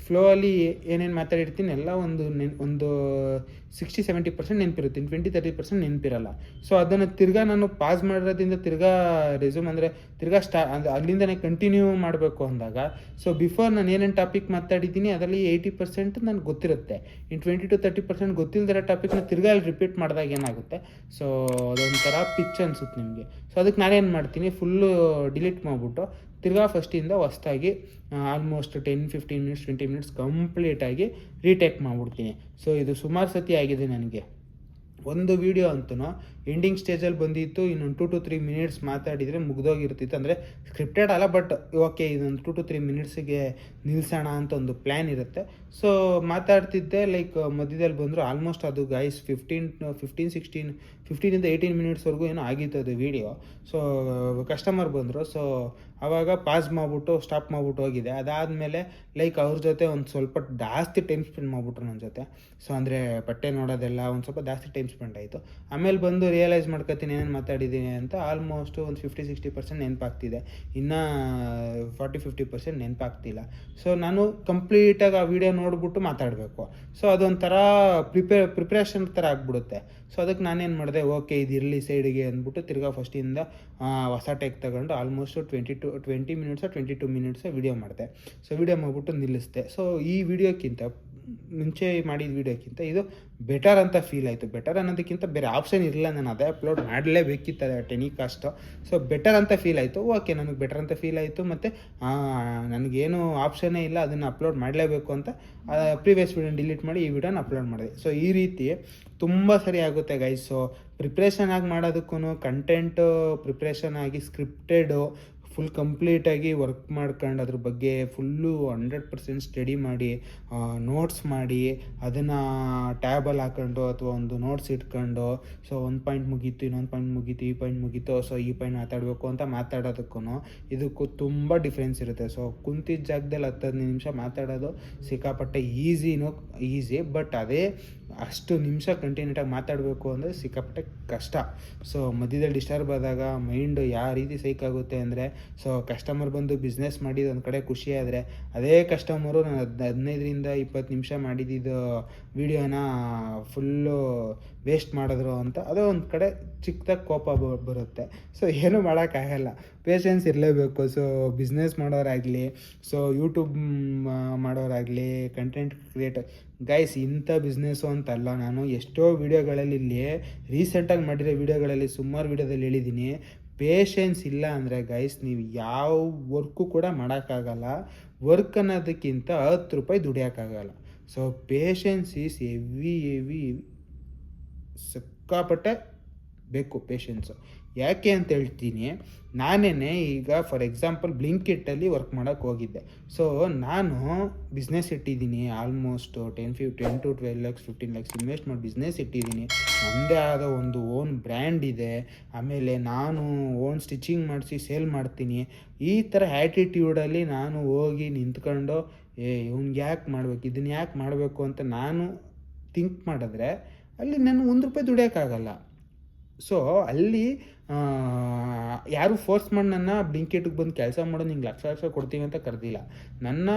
S1: ಫ್ಲೋ ಅಲ್ಲಿ ಏನೇನು ಮಾತಾಡಿರ್ತೀನಿ ಎಲ್ಲ ಒಂದು 60-70% ನೆನಪಿರುತ್ತೆ, 20-30% ನೆನಪಿರಲ್ಲ. ಸೊ ಅದನ್ನು ತಿರ್ಗಾ ನಾನು ಪಾಸ್ ಮಾಡಿರೋದ್ರಿಂದ ತಿರ್ಗಾ ರೆಸ್ಯೂಮ್ ಅಂದರೆ ತಿರ್ಗಾ ಅಲ್ಲಿಂದನೇ ಕಂಟಿನ್ಯೂ ಮಾಡಬೇಕು ಅಂದಾಗ, ಸೊ ಬಿಫೋರ್ ನಾನು ಏನೇನು ಟಾಪಿಕ್ ಮಾತಾಡಿದ್ದೀನಿ ಅದರಲ್ಲಿ 80% ನನಗೆ ಗೊತ್ತಿರುತ್ತೆ. 20-30% ಗೊತ್ತಿಲ್ಲದಿರೋ ಟಾಪಿಕ್ನ ತಿರ್ಗಾ ಅಲ್ಲಿ ರಿಪೀಟ್ ಮಾಡಿದಾಗ ಏನಾಗುತ್ತೆ, ಸೊ ಅದೊಂಥರ ಪಿಚ್ ಅನಿಸುತ್ತೆ ನಿಮಗೆ. ಸೊ ಅದಕ್ಕೆ ನಾನೇನು ಮಾಡ್ತೀನಿ, ಫುಲ್ಲು ಡಿಲೀಟ್ ಮಾಡಿಬಿಟ್ಟು ತಿರ್ಗಾ ಫಸ್ಟಿಂದ ಹೊಸ್ದಾಗಿ ಆಲ್ಮೋಸ್ಟ್ 10-15 ಮಿನಿಟ್ಸ್ 20 ಮಿನಿಟ್ಸ್ ಕಂಪ್ಲೀಟಾಗಿ ರೀಟೇಕ್ ಮಾಡಿಬಿಡ್ತೀನಿ. ಸೊ ಇದು ಸುಮಾರು ಸತಿ ಆಗಿದೆ ನನಗೆ. ಒಂದು ವೀಡಿಯೋ ಅಂತೂ ಎಂಡಿಂಗ್ ಸ್ಟೇಜಲ್ಲಿ ಬಂದಿತ್ತು, ಇನ್ನೊಂದು 2-3 ಮಿನಿಟ್ಸ್ ಮಾತಾಡಿದರೆ ಮುಗ್ದೋಗಿರ್ತಿತ್ತು. ಅಂದರೆ ಸ್ಕ್ರಿಪ್ಟೆಡ್ ಅಲ್ಲ, ಬಟ್ ಓಕೆ ಇದೊಂದು 2-3 ಮಿನಿಟ್ಸಿಗೆ ನಿಲ್ಲಿಸೋಣ ಅಂತ ಒಂದು ಪ್ಲ್ಯಾನ್ ಇರುತ್ತೆ. ಸೊ ಮಾತಾಡ್ತಿದ್ದೆ, ಲೈಕ್ ಮಧ್ಯದಲ್ಲಿ ಬಂದರು. ಆಲ್ಮೋಸ್ಟ್ ಅದು ಗೈಸ್ 15-18 ಮಿನಿಟ್ಸ್ವರೆಗೂ ಏನೋ ಆಗಿತ್ತು ಅದು ವೀಡಿಯೋ. ಸೊ ಕಸ್ಟಮರ್ ಬಂದರು. ಸೊ ಆವಾಗ ಪಾಸ್ ಮಾಡಿಬಿಟ್ಟು ಸ್ಟಾಪ್ ಮಾಡಿಬಿಟ್ಟು ಹೋಗಿದೆ. ಅದಾದಮೇಲೆ ಲೈಕ್ ಅವ್ರ ಜೊತೆ ಒಂದು ಸ್ವಲ್ಪ ಜಾಸ್ತಿ ಟೈಮ್ ಸ್ಪೆಂಡ್ ಮಾಡಿಬಿಟ್ರು ನನ್ನ ಜೊತೆ. ಸೊ ಅಂದರೆ ಬಟ್ಟೆ ನೋಡೋದೆಲ್ಲ ಒಂದು ಸ್ವಲ್ಪ ಜಾಸ್ತಿ ಟೈಮ್ ಸ್ಪೆಂಡ್ ಆಯಿತು. ಆಮೇಲೆ ಬಂದು ರಿಯಲೈಸ್ ಮಾಡ್ಕೊತೀನಿ ಏನೇನು ಮಾತಾಡಿದ್ದೀನಿ ಅಂತ. ಆಲ್ಮೋಸ್ಟ್ ಒಂದು 50-60% ನೆನಪಾಗ್ತಿದೆ, ಇನ್ನೂ 40-50% ನೆನಪಾಗ್ತಿಲ್ಲ. ಸೊ ನಾನು ಕಂಪ್ಲೀಟಾಗಿ ಆ ವಿಡಿಯೋ ನೋಡಿಬಿಟ್ಟು ಮಾತಾಡಬೇಕು. ಸೊ ಅದೊಂಥರ ಪ್ರಿಪ್ರೇಷನ್ ಥರ ಆಗಿಬಿಡುತ್ತೆ. ಸೊ ಅದಕ್ಕೆ ನಾನೇನು ಮಾಡಿದೆ, ಓಕೆ ಇದಿರಲಿ ಸೈಡಿಗೆ ಅಂದ್ಬಿಟ್ಟು ತಿರ್ಗಾ ಫಸ್ಟಿಂದ ಹೊಸ ಟೇಕ್ ತಗೊಂಡು ಆಲ್ಮೋಸ್ಟ್ 20 ಮಿನಿಟ್ಸೋ 22 ಮಿನಿಟ್ಸೋ ವಿಡಿಯೋ ಮಾಡಿದೆ. ಸೊ ವಿಡಿಯೋ ಮಾಡಿಬಿಟ್ಟು ನಿಲ್ಲಿಸಿದೆ. ಸೊ ಈ ವಿಡಿಯೋಕ್ಕಿಂತ ಮುಂಚೆ ಮಾಡಿದ ವೀಡಿಯೋಕ್ಕಿಂತ ಇದು ಬೆಟರ್ ಅಂತ ಫೀಲ್ ಆಯಿತು. ಬೆಟರ್ ಅನ್ನೋದಕ್ಕಿಂತ ಬೇರೆ ಆಪ್ಷನ್ ಇರಲಿಲ್ಲ, ನಾನು ಅದೇ ಅಪ್ಲೋಡ್ ಮಾಡಲೇಬೇಕಿತ್ತು ಟೆಲಿಕಾಸ್ಟು. ಸೊ ಬೆಟರ್ ಅಂತ ಫೀಲ್ ಆಯಿತು. ಓಕೆ ನನಗೆ ಬೆಟರ್ ಅಂತ ಫೀಲ್ ಆಯಿತು, ಮತ್ತು ನನಗೇನು ಆಪ್ಷನ್ನೇ ಇಲ್ಲ, ಅದನ್ನು ಅಪ್ಲೋಡ್ ಮಾಡಲೇಬೇಕು ಅಂತ ಪ್ರೀವಿಯಸ್ ವೀಡಿಯೋನ ಡಿಲೀಟ್ ಮಾಡಿ ಈ ವಿಡಿಯೋನ ಅಪ್ಲೋಡ್ ಮಾಡಿದೆ. ಸೊ ಈ ರೀತಿ ತುಂಬ ಸರಿ ಆಗುತ್ತೆ ಗೈಸ್. ಸೊ ಪ್ರಿಪ್ರೇಷನ್ ಆಗಿ ಮಾಡೋದಕ್ಕೂ, ಕಂಟೆಂಟು ಪ್ರಿಪ್ರೇಷನ್ ಆಗಿ ಸ್ಕ್ರಿಪ್ಟೆಡು ಫುಲ್ ಕಂಪ್ಲೀಟಾಗಿ ವರ್ಕ್ ಮಾಡ್ಕೊಂಡು ಅದ್ರ ಬಗ್ಗೆ ಫುಲ್ಲು 100% ಸ್ಟಡಿ ಮಾಡಿ, ನೋಟ್ಸ್ ಮಾಡಿ, ಅದನ್ನು ಟ್ಯಾಬಲ್ಲಿ ಹಾಕೊಂಡು ಅಥವಾ ಒಂದು ನೋಟ್ಸ್ ಇಟ್ಕೊಂಡು, ಸೊ ಒಂದು ಪಾಯಿಂಟ್ ಮುಗೀತು, ಇನ್ನೊಂದು ಪಾಯಿಂಟ್ ಮುಗೀತು, ಈ ಪಾಯಿಂಟ್ ಮುಗೀತು, ಸೊ ಈ ಪಾಯಿಂಟ್ ಮಾತಾಡಬೇಕು ಅಂತ ಮಾತಾಡೋದಕ್ಕೂ ಇದಕ್ಕೂ ತುಂಬ ಡಿಫ್ರೆನ್ಸ್ ಇರುತ್ತೆ. ಸೊ ಕುಂತಿದ್ದ ಜಾಗದಲ್ಲಿ 10-15 ನಿಮಿಷ ಮಾತಾಡೋದು ಸಿಕ್ಕಾಪಟ್ಟೆ ಈಸಿ, ಬಟ್ ಅದೇ ಅಷ್ಟು ನಿಮಿಷ ಕಂಟಿನ್ಯೂಟಾಗಿ ಮಾತಾಡಬೇಕು ಅಂದರೆ ಸಿಕ್ಕಾಪಟ್ಟೆ ಕಷ್ಟ. ಸೊ ಮಧ್ಯದಲ್ಲಿ ಡಿಸ್ಟರ್ಬ್ ಆದಾಗ ಮೈಂಡು ಯಾವ ರೀತಿ ಸೈಕ್ ಆಗುತ್ತೆ ಅಂದರೆ, ಸೊ ಕಸ್ಟಮರ್ ಬಂದು ಬಿಸ್ನೆಸ್ ಮಾಡಿದ್ದು ಒಂದು ಕಡೆ ಖುಷಿ ಆದರೆ, ಅದೇ ಕಸ್ಟಮರು ನಾನು 15-20 ನಿಮಿಷ ಮಾಡಿದ್ದು ವಿಡಿಯೋನ ಫುಲ್ಲು ವೇಸ್ಟ್ ಮಾಡಿದ್ರು ಅಂತ ಅದೋ ಒಂದು ಕಡೆ ಚಿಕ್ಕದಾಗಿ ಕೋಪ ಬರುತ್ತೆ. ಸೊ ಏನೂ ಮಾಡೋಕ್ಕಾಗಲ್ಲ, ಪೇಷನ್ಸ್ ಇರಲೇಬೇಕು. ಸೊ ಬಿಸ್ನೆಸ್ ಮಾಡೋರಾಗಲಿ, ಸೊ ಯೂಟ್ಯೂಬ್ ಮಾಡೋರಾಗಲಿ, ಕಂಟೆಂಟ್ ಕ್ರಿಯೇಟರ್ ಗೈಸ್, ಇಂಥ ಬಿಸ್ನೆಸ್ಸು ಅಂತಲ್ಲ. ನಾನು ಎಷ್ಟೋ ವೀಡಿಯೋಗಳಲ್ಲಿ ಇಲ್ಲಿ ರೀಸೆಂಟಾಗಿ ಮಾಡಿರೋ ವೀಡಿಯೋಗಳಲ್ಲಿ ಸುಮಾರು ವೀಡಿಯೋದಲ್ಲಿ ಹೇಳಿದ್ದೀನಿ, ಪೇಷನ್ಸ್ ಇಲ್ಲ ಅಂದರೆ ಗೈಸ್ ನೀವು ಯಾವ ವರ್ಕು ಕೂಡ ಮಾಡೋಕ್ಕಾಗಲ್ಲ. ವರ್ಕ್ ಅನ್ನೋದಕ್ಕಿಂತ 10 ರೂಪಾಯಿ ದುಡಿಯೋಕ್ಕಾಗಲ್ಲ. ಸೊ ಪೇಷನ್ಸ್ ಈಸ್ ಹೆವಿ ಸಿಕ್ಕಾಪಟ್ಟೆ ಬೇಕು ಪೇಷನ್ಸು. ಯಾಕೆ ಅಂತ ಹೇಳ್ತೀನಿ, ನಾನೇ ಈಗ ಫಾರ್ ಎಕ್ಸಾಂಪಲ್ ಬ್ಲಿಂಕಿಟ್ಟಲ್ಲಿ ವರ್ಕ್ ಮಾಡೋಕ್ಕೆ ಹೋಗಿದ್ದೆ. ಸೊ ನಾನು ಬಿಸ್ನೆಸ್ ಇಟ್ಟಿದ್ದೀನಿ, ಆಲ್ಮೋಸ್ಟ್ 10-12 lakhs 15 lakhs ಇನ್ವೆಸ್ಟ್ ಮಾಡಿ ಬಿಸ್ನೆಸ್ ಇಟ್ಟಿದ್ದೀನಿ. ನನ್ನದೇ ಆದ ಒಂದು ಓನ್ ಬ್ರ್ಯಾಂಡ್ ಇದೆ. ಆಮೇಲೆ ನಾನು ಓನ್ ಸ್ಟಿಚಿಂಗ್ ಮಾಡಿಸಿ ಸೇಲ್ ಮಾಡ್ತೀನಿ. ಈ ಥರ ಆ್ಯಟಿಟ್ಯೂಡಲ್ಲಿ ನಾನು ಹೋಗಿ ನಿಂತ್ಕೊಂಡು ಇವ್ನಿಗೆ ಯಾಕೆ ಮಾಡಬೇಕು, ಇದನ್ನು ಯಾಕೆ ಮಾಡಬೇಕು ಅಂತ ನಾನು ಥಿಂಕ್ ಮಾಡಿದ್ರೆ ಅಲ್ಲಿ ನಾನು 1 ರೂಪಾಯಿ ದುಡಿಯೋಕ್ಕಾಗಲ್ಲ. ಸೊ ಅಲ್ಲಿ ಯಾರು ಫೋರ್ಸ್ ಮಾಡಿ ನನ್ನ ಬ್ಲಿಂಕಿಟ್ಗೆ ಬಂದು ಕೆಲಸ ಮಾಡೋದು ನಿಂಗೆ ಲಕ್ಷ ಕೊಡ್ತೀವಿ ಅಂತ ಕರೆದಿಲ್ಲ. ನನ್ನ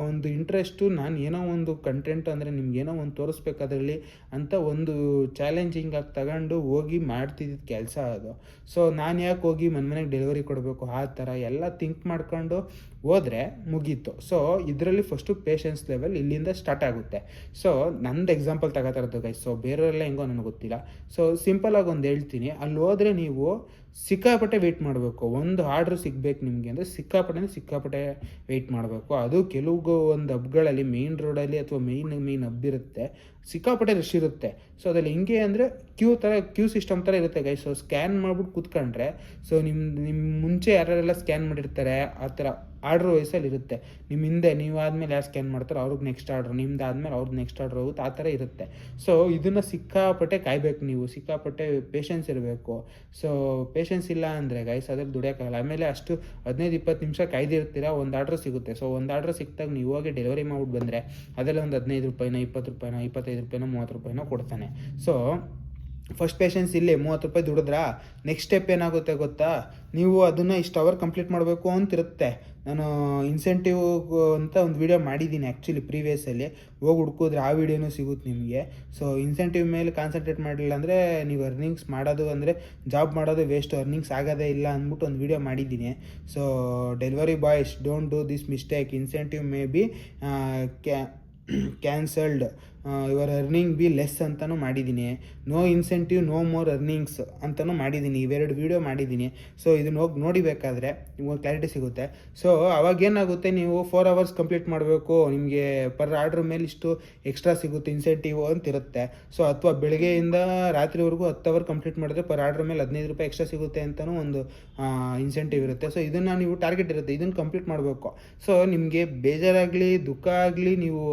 S1: ಒಂದು ಇಂಟ್ರೆಸ್ಟು, ನಾನು ಏನೋ ಒಂದು ಕಂಟೆಂಟ್ ಅಂದರೆ ನಿಮ್ಗೇನೋ ಒಂದು ತೋರಿಸ್ಬೇಕು ಅದರಲ್ಲಿ ಅಂತ ಒಂದು ಚಾಲೆಂಜಿಂಗಾಗಿ ತಗೊಂಡು ಹೋಗಿ ಮಾಡ್ತಿದ್ದಿದ್ದು ಕೆಲಸ ಅದು. ಸೊ ನಾನು ಯಾಕೆ ಹೋಗಿ ಮನೆಗೆ ಡೆಲಿವರಿ ಕೊಡಬೇಕು, ಆ ಥರ ಎಲ್ಲ ಥಿಂಕ್ ಮಾಡ್ಕೊಂಡು ಹೋದರೆ ಮುಗೀತು. ಸೊ ಇದರಲ್ಲಿ ಫಸ್ಟು ಪೇಷನ್ಸ್ ಲೆವೆಲ್ ಇಲ್ಲಿಂದ ಸ್ಟಾರ್ಟ್ ಆಗುತ್ತೆ. ಸೊ ನಂದು ಎಕ್ಸಾಂಪಲ್ ತಗೋತಾ ಇರೋದು ಗೈಸ್. ಸೊ ಬೇರೆಯವರೆಲ್ಲ ಹೆಂಗೋ ನನಗೆ ಗೊತ್ತಿಲ್ಲ. ಸೊ ಸಿಂಪಲಾಗಿ ಒಂದು ಹೇಳ್ತೀನಿ, ಅಲ್ಲಿ ಹೋದರೆ ನೀವು ಸಿಕ್ಕಾಪಟ್ಟೆ ವೆಯ್ಟ್ ಮಾಡಬೇಕು. ಒಂದು ಆರ್ಡ್ರ್ ಸಿಗಬೇಕು ನಿಮಗೆ ಅಂದರೆ ಸಿಕ್ಕಾಪಟ್ಟೆ ವೆಯ್ಟ್ ಮಾಡಬೇಕು. ಅದು ಕೆಲವು ಒಂದು ಹಬ್ಗಳಲ್ಲಿ ಮೇಯ್ನ್ ರೋಡಲ್ಲಿ ಅಥವಾ ಮೇಯ್ನ್ ಹಬ್ ಇರುತ್ತೆ, ಸಿಕ್ಕಾಪಟ್ಟೆ ರಶ್ ಇರುತ್ತೆ. ಸೊ ಅದ್ರಲ್ಲಿ ಹಿಂಗೆ ಅಂದರೆ ಕ್ಯೂ ಸಿಸ್ಟಮ್ ಥರ ಇರುತ್ತೆ ಗೈಸ್. ಸೊ ಸ್ಕ್ಯಾನ್ ಮಾಡ್ಬಿಟ್ಟು ಕೂತ್ಕೊಂಡ್ರೆ, ಸೊ ನಿಮ್ಮ ಮುಂಚೆ ಯಾರೆಲ್ಲ ಸ್ಕ್ಯಾನ್ ಮಾಡಿರ್ತಾರೆ ಆ ಥರ ಆರ್ಡ್ರ್ ವಯಸ್ಸಲ್ಲಿ ಇರುತ್ತೆ. ನಿಮ್ಮ ಹಿಂದೆ ನೀವು ಆದಮೇಲೆ ಯಾರು ಸ್ಕ್ಯಾನ್ ಮಾಡ್ತಾರೋ ಅವ್ರಿಗೆ ನೆಕ್ಸ್ಟ್ ಆರ್ಡ್ರ್, ನಿಮ್ದು ಆದಮೇಲೆ ಅವ್ರದ್ದು ನೆಕ್ಸ್ಟ್ ಆರ್ಡ್ರ್ ಹೋಗುತ್ತೆ, ಆ ಥರ ಇರುತ್ತೆ. ಸೊ ಇದನ್ನು ಸಿಕ್ಕಾಪಟ್ಟೆ ಕಾಯಬೇಕು, ನೀವು ಸಿಕ್ಕಾಪಟ್ಟೆ ಪೇಷನ್ಸ್ ಇರಬೇಕು. ಸೊ ಪೇಷನ್ಸ್ ಇಲ್ಲ ಅಂದರೆ ಗೈಸ್ ಅದ್ರಲ್ಲಿ ದುಡಿಯೋಕ್ಕಾಗಲ್ಲ. ಆಮೇಲೆ ಅಷ್ಟು 15-20 ನಿಮಿಷ ಕಾಯ್ದಿರ್ತೀರ, ಒಂದು ಆರ್ಡ್ರ್ ಸಿಗುತ್ತೆ. ಸೊ ಒಂದು ಆರ್ಡ್ರ್ ಸಿಕ್ಕಿದಾಗ ನೀವು ಹೋಗಿ ಡೆಲಿವರಿ ಮಾಡ್ಬಿಟ್ಟು ಬಂದರೆ ಅದರಲ್ಲಿ ಒಂದು 15 ರೂಪಾಯಿನೋ 20 ರೂಪಾಯಿನೋ 25 ರೂಪಾಯಿನೋ 30 ರೂಪಾಯಿನೋ ಕೊಡ್ತಾನೆ. ಸೊ ಫಸ್ಟ್ ಪೇಷನ್ಸ್ ಇಲ್ಲಿ 30 ರೂಪಾಯಿ ದುಡಿದ್ರಾ, ನೆಕ್ಸ್ಟ್ ಸ್ಟೆಪ್ ಏನಾಗುತ್ತೆ ಗೊತ್ತಾ, ನೀವು ಅದನ್ನು ಇಷ್ಟು ಅವರ್ ಕಂಪ್ಲೀಟ್ ಮಾಡಬೇಕು ಅಂತಿರುತ್ತೆ. ನಾನು ಇನ್ಸೆಂಟಿವ್ ಅಂತ ಒಂದು ವೀಡಿಯೋ ಮಾಡಿದ್ದೀನಿ ಆ್ಯಕ್ಚುಲಿ ಪ್ರೀವಿಯಸ್ಸಲ್ಲಿ, ಹೋಗಿ ಹುಡ್ಕಿದ್ರೆ ಆ ವೀಡಿಯೋನೂ ಸಿಗುತ್ತೆ ನಿಮಗೆ. ಸೊ ಇನ್ಸೆಂಟಿವ್ ಮೇಲೆ ಕಾನ್ಸಂಟ್ರೇಟ್ ಮಾಡಲಿಲ್ಲ ಅಂದರೆ ನೀವು ಅರ್ನಿಂಗ್ಸ್ ಮಾಡೋದು ಅಂದರೆ ಜಾಬ್ ಮಾಡೋದು ವೇಸ್ಟ್, ಅರ್ನಿಂಗ್ಸ್ ಆಗೋದೇ ಇಲ್ಲ ಅಂದ್ಬಿಟ್ಟು ಒಂದು ವೀಡಿಯೋ ಮಾಡಿದ್ದೀನಿ. So delivery boys don't do this mistake, incentive may be cancelled, your earning be less ಅಂತಲೂ ಮಾಡಿದ್ದೀನಿ. No incentive no more earnings ಅಂತಲೂ ಮಾಡಿದ್ದೀನಿ. ಇವೆರಡು ವೀಡಿಯೋ ಮಾಡಿದ್ದೀನಿ. ಸೊ ಇದನ್ನ ಹೋಗಿ ನೋಡಿಬೇಕಾದ್ರೆ ನಿಮ್ಗೆ ಕ್ಲಾರಿಟಿ ಸಿಗುತ್ತೆ. ಸೊ ಅವಾಗೇನಾಗುತ್ತೆ, ನೀವು 4 ಅವರ್ಸ್ ಕಂಪ್ಲೀಟ್ ಮಾಡಬೇಕು, ನಿಮಗೆ ಪರ್ ಆರ್ಡ್ರ್ ಮೇಲೆ ಇಷ್ಟು ಎಕ್ಸ್ಟ್ರಾ ಸಿಗುತ್ತೆ ಇನ್ಸೆಂಟಿವ್ ಅಂತಿರುತ್ತೆ. ಸೊ ಅಥವಾ ಬೆಳಗ್ಗೆಯಿಂದ ರಾತ್ರಿವರೆಗೂ 10 ಅವರ್ ಕಂಪ್ಲೀಟ್ ಮಾಡಿದ್ರೆ ಪರ್ ಆರ್ಡ್ರ್ ಮೇಲೆ 15 ರೂಪಾಯಿ ಎಕ್ಸ್ಟ್ರಾ ಸಿಗುತ್ತೆ ಅಂತಲೂ ಒಂದು ಇನ್ಸೆಂಟಿವ್ ಇರುತ್ತೆ. ಸೊ ಇದನ್ನು ನೀವು ಟಾರ್ಗೆಟ್ ಇರುತ್ತೆ, ಇದನ್ನು ಕಂಪ್ಲೀಟ್ ಮಾಡಬೇಕು. ಸೊ ನಿಮಗೆ ಬೇಜಾರಾಗಲಿ ದುಃಖ ಆಗಲಿ, ನೀವು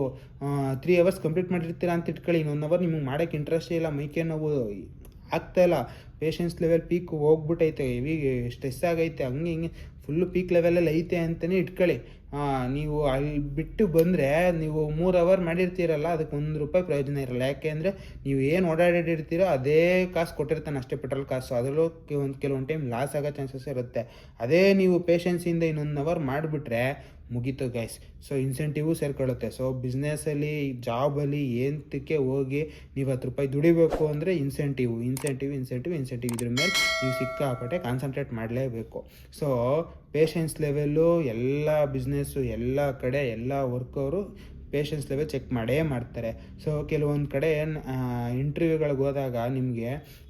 S1: 3 ಅವರ್ಸ್ ಕಂಪ್ಲೀಟ್ ಮಾಡಿರ್ತೀರ ಅಂತ ಇಟ್ಕೊಳ್ಳಿ, ಇನ್ನೊಂದು ಅವರ್ ನಿಮಗೆ ಮಾಡೋಕ್ಕೆ ಇಂಟ್ರೆಸ್ಟೇ ಇಲ್ಲ, ಮೈಕೆ ನೋವು ಆಗ್ತಾಯಿಲ್ಲ, ಪೇಷನ್ಸ್ ಲೆವೆಲ್ ಪೀಕ್ ಹೋಗ್ಬಿಟ್ಟೈತೆ, ಹೆವಿ ಸ್ಟ್ರೆಸ್ ಆಗೈತೆ, ಹಂಗೆ ಹಿಂಗೆ ಫುಲ್ಲು ಪೀಕ್ ಲೆವೆಲಲ್ಲಿ ಐತೆ ಅಂತಲೇ ಇಟ್ಕೊಳ್ಳಿ. ನೀವು ಅಲ್ಲಿ ಬಿಟ್ಟು ಬಂದರೆ ನೀವು 3 ಅವರ್ ಮಾಡಿರ್ತೀರಲ್ಲ, ಅದಕ್ಕೆ 1 ರೂಪಾಯಿ ಪ್ರಯೋಜನ ಇರಲ್ಲ. ಯಾಕೆಂದರೆ ನೀವು ಏನು ಓಡಾಡಿರ್ತೀರೋ ಅದೇ ಕಾಸು ಕೊಟ್ಟಿರ್ತಾನೆ ಅಷ್ಟೇ, ಪೆಟ್ರೋಲ್ ಕಾಸು. ಅದರಲ್ಲೂ ಕೆಲವೊಂದು ಟೈಮ್ ಲಾಸ್ ಆಗೋ ಚಾನ್ಸಸ್ ಇರುತ್ತೆ. ಅದೇ ನೀವು ಪೇಷನ್ಸಿಂದ ಇನ್ನೊಂದು ಅವರ್ ಮಾಡಿಬಿಟ್ರೆ ಮುಗೀತು ಗೈಸ್. ಸೊ ಇನ್ಸೆಂಟಿವು ಸೇರ್ಕೊಳ್ಳುತ್ತೆ. ಸೊ ಬಿಸ್ನೆಸ್ಸಲ್ಲಿ ಜಾಬಲ್ಲಿ ಏನಕ್ಕೆ ಹೋಗಿ ನೀವು 10 ರೂಪಾಯಿ ದುಡಿಬೇಕು ಅಂದರೆ ಇನ್ಸೆಂಟಿವ್ ಇದ್ರ ಮೇಲೆ ನೀವು ಸಿಕ್ಕಾಪಟ್ಟೆ ಕಾನ್ಸಂಟ್ರೇಟ್ ಮಾಡಲೇಬೇಕು. ಸೊ ಪೇಷನ್ಸ್ ಲೆವೆಲ್ಲು ಎಲ್ಲ ಬಿಸ್ನೆಸ್ಸು ಎಲ್ಲ ಕಡೆ ಎಲ್ಲ ವರ್ಕವರು ಪೇಷನ್ಸ್ ಲೆವೆಲ್ ಚೆಕ್ ಮಾಡೇ ಮಾಡ್ತಾರೆ. ಸೊ ಕೆಲವೊಂದು ಕಡೆ ಇಂಟರ್ವ್ಯೂಗಳಿಗೆ ಹೋದಾಗ ನಿಮಗೆ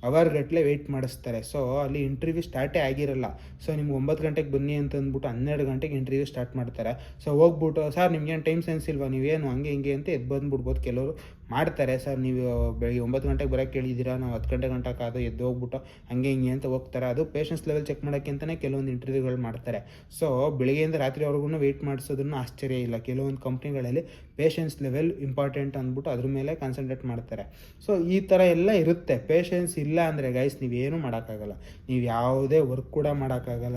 S1: ಅವರ್ಗಟ್ಟಲೆ ವೆಯ್ಟ್ ಮಾಡಿಸ್ತಾರೆ. ಸೊ ಅಲ್ಲಿ ಇಂಟರ್ವ್ಯೂ ಸ್ಟಾರ್ಟೇ ಆಗಿರಲ್ಲ. ಸೊ ನಿಮ್ಗೆ 9 ಗಂಟೆಗೆ ಬನ್ನಿ ಅಂತಂದ್ಬಿಟ್ಟು 12 ಗಂಟೆಗೆ ಇಂಟರ್ವ್ಯೂ ಸ್ಟಾರ್ಟ್ ಮಾಡ್ತಾರೆ. ಸೊ ಹೋಗ್ಬಿಟ್ಟು ಸರ್ ನಿಮ್ಗೇನು ಟೈಮ್ ಸೆನ್ಸ್ ಇಲ್ವಾ, ನೀವೇನು ಹಂಗೆ ಹಿಂಗೆ ಅಂತ ಬಂದುಬಿಡ್ಬೋದು. ಕೆಲವರು ಮಾಡ್ತಾರೆ, ಸರ್ ನೀವು ಬೆಳಿಗ್ಗೆ 9 ಗಂಟೆಗೆ ಬರೋಕ್ಕೆ ಕೇಳಿದ್ದೀರಾ, ನಾವು 10 ಗಂಟೆ ಕಾದು ಎದ್ದು ಹೋಗ್ಬಿಟ್ಟು ಹಂಗೆ ಹಿಂಗೆ ಅಂತ ಹೋಗ್ತಾರೆ. ಅದು ಪೇಷನ್ಸ್ ಲೆವೆಲ್ ಚೆಕ್ ಮಾಡೋಕ್ಕಿಂತಲೇ ಕೆಲವೊಂದು ಇಂಟರ್ವ್ಯೂಗಳು ಮಾಡ್ತಾರೆ. ಸೊ ಬೆಳಿಗ್ಗೆಯಿಂದ ರಾತ್ರಿವರೆಗೂ ವೆಯ್ಟ್ ಮಾಡಿಸೋದನ್ನು ಆಶ್ಚರ್ಯ ಇಲ್ಲ. ಕೆಲವೊಂದು ಕಂಪ್ನಿಗಳಲ್ಲಿ ಪೇಷನ್ಸ್ ಲೆವೆಲ್ ಇಂಪಾರ್ಟೆಂಟ್ ಅಂದ್ಬಿಟ್ಟು ಅದ್ರ ಮೇಲೆ ಕಾನ್ಸಂಟ್ರೇಟ್ ಮಾಡ್ತಾರೆ. ಸೊ ಈ ಥರ ಎಲ್ಲ ಇರುತ್ತೆ. ಪೇಷನ್ಸ್ ಇಲ್ಲ ಅಂದರೆ ಗೈಸ್ ನೀವೇನು ಮಾಡೋಕ್ಕಾಗಲ್ಲ, ನೀವು ಯಾವುದೇ ವರ್ಕ್ ಕೂಡ ಮಾಡೋಕ್ಕಾಗಲ್ಲ,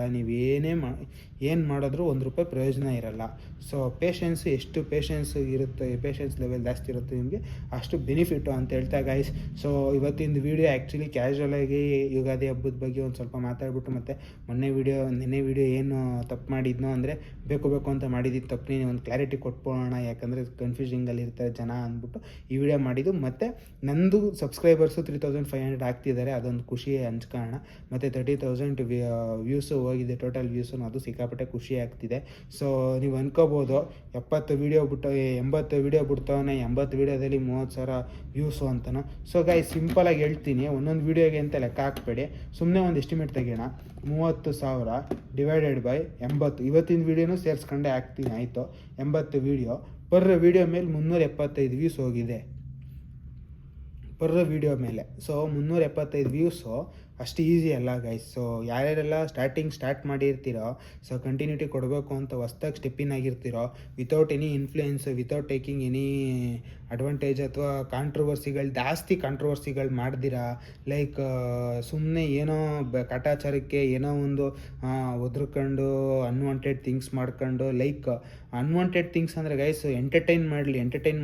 S1: ಏನು ಮಾಡಿದ್ರೂ 1 ರೂಪಾಯಿ ಪ್ರಯೋಜನ ಇರಲ್ಲ. ಸೊ ಪೇಷನ್ಸು ಎಷ್ಟು ಇರುತ್ತೆ, ಪೇಷನ್ಸ್ ಲೆವೆಲ್ ಜಾಸ್ತಿ ಇರುತ್ತೆ ನಿಮಗೆ, ಅಷ್ಟು ಬೆನಿಫಿಟ್ಟು ಅಂತ ಹೇಳ್ತಾ ಗೈಸ್. ಸೊ ಇವತ್ತಿನ ವೀಡಿಯೋ ಆ್ಯಕ್ಚುಲಿ ಕ್ಯಾಶುವಲಾಗಿ ಯುಗಾದಿ ಹಬ್ಬದ ಬಗ್ಗೆ ಒಂದು ಸ್ವಲ್ಪ ಮಾತಾಡ್ಬಿಟ್ಟು, ಮತ್ತು ನಿನ್ನೆ ವೀಡಿಯೋ ಏನು ತಪ್ಪು ಮಾಡಿದ್ನೋ ಅಂದರೆ ಬೇಕು ಅಂತ ಮಾಡಿದ್ದು ತಪ್ಪು ಒಂದು ಕ್ಲಾರಿಟಿ ಕೊಟ್ಬೋಣ, ಯಾಕಂದರೆ ಕನ್ಫ್ಯೂಸಿಂಗಲ್ಲಿ ಇರ್ತಾರೆ ಜನ ಅಂದ್ಬಿಟ್ಟು ಈ ವಿಡಿಯೋ ಮಾಡಿದ್ದು. ಮತ್ತು ನಂದು ಸಬ್ಸ್ಕ್ರೈಬರ್ಸು 3500 ಆಗ್ತಿದ್ದಾರೆ, ಅದೊಂದು ಖುಷಿ ಹಂಚ್ಕೊಳ್ಳೋಣ. ಮತ್ತು 30,000 ವ್ಯೂಸು ಹೋಗಿದೆ, ಟೋಟಲ್ ವ್ಯೂಸು, ಅದು ಸಿಕ್ಕಾಪಟ್ಟೆ ಖುಷಿ ಆಗ್ತಿದೆ. ಸೊ ನೀವು ಅನ್ಕೋಬೋದು 70 ವೀಡಿಯೋ ಬಿಡ್ತವನೆ 80 ವೀಡಿಯೋದಲ್ಲಿ 30,000 ವ್ಯೂಸು ಅಂತನೋ. ಸೊ ಗೈಸ್ ಸಿಂಪಲಾಗಿ ಹೇಳ್ತೀನಿ, ಒಂದೊಂದು ವೀಡಿಯೋಗೆ ಅಂತ ಲೆಕ್ಕ ಹಾಕ್ಬೇಡಿ, ಸುಮ್ಮನೆ ಒಂದು ಎಸ್ಟಿಮೇಟ್ ತೆಗೆಯೋಣ. 30,000 ಡಿವೈಡೆಡ್ ಬೈ 80, ಇವತ್ತಿನ ವೀಡಿಯೋನೂ ಸೇರಿಸ್ಕೊಂಡೆ ಹಾಕ್ತೀನಿ ಆಯಿತು. 80 ವೀಡಿಯೋ, ಪರ್ ವೀಡಿಯೋ ಮೇಲೆ 375 ವ್ಯೂಸ್ ಹೋಗಿದೆ ಪರ್ ವೀಡಿಯೋ ಮೇಲೆ. ಸೊ 375 ವ್ಯೂಸು ಅಷ್ಟು ಈಸಿ ಅಲ್ಲ ಗೈಸ್. ಸೊ ಯಾರ್ಯಾರೆಲ್ಲ ಸ್ಟಾರ್ಟ್ ಮಾಡಿರ್ತೀರೋ, ಸೊ ಕಂಟಿನ್ಯೂಟಿ ಕೊಡಬೇಕು ಅಂತ ಹೊಸ್ದಾಗಿ ಸ್ಟೆಪ್ ಇನ್ ಆಗಿರ್ತೀರೋ, without any influence, without taking any advantage ಅಥವಾ ಜಾಸ್ತಿ ಕಾಂಟ್ರವರ್ಸಿಗಳು ಮಾಡ್ದಿರಾ, ಲೈಕ್ ಸುಮ್ಮನೆ ಏನೋ ಕಾಟಾಚಾರಕ್ಕೆ ಏನೋ ಒಂದು ಒದ್ರಕೊಂಡು ಅನ್ವಾಂಟೆಡ್ ಥಿಂಗ್ಸ್ ಮಾಡ್ಕೊಂಡು, ಲೈಕ್ ಅನ್ವಾಂಟೆಡ್ ಥಿಂಗ್ಸ್ ಅಂದರೆ ಗೈಸ್ ಎಂಟರ್ಟೈನ್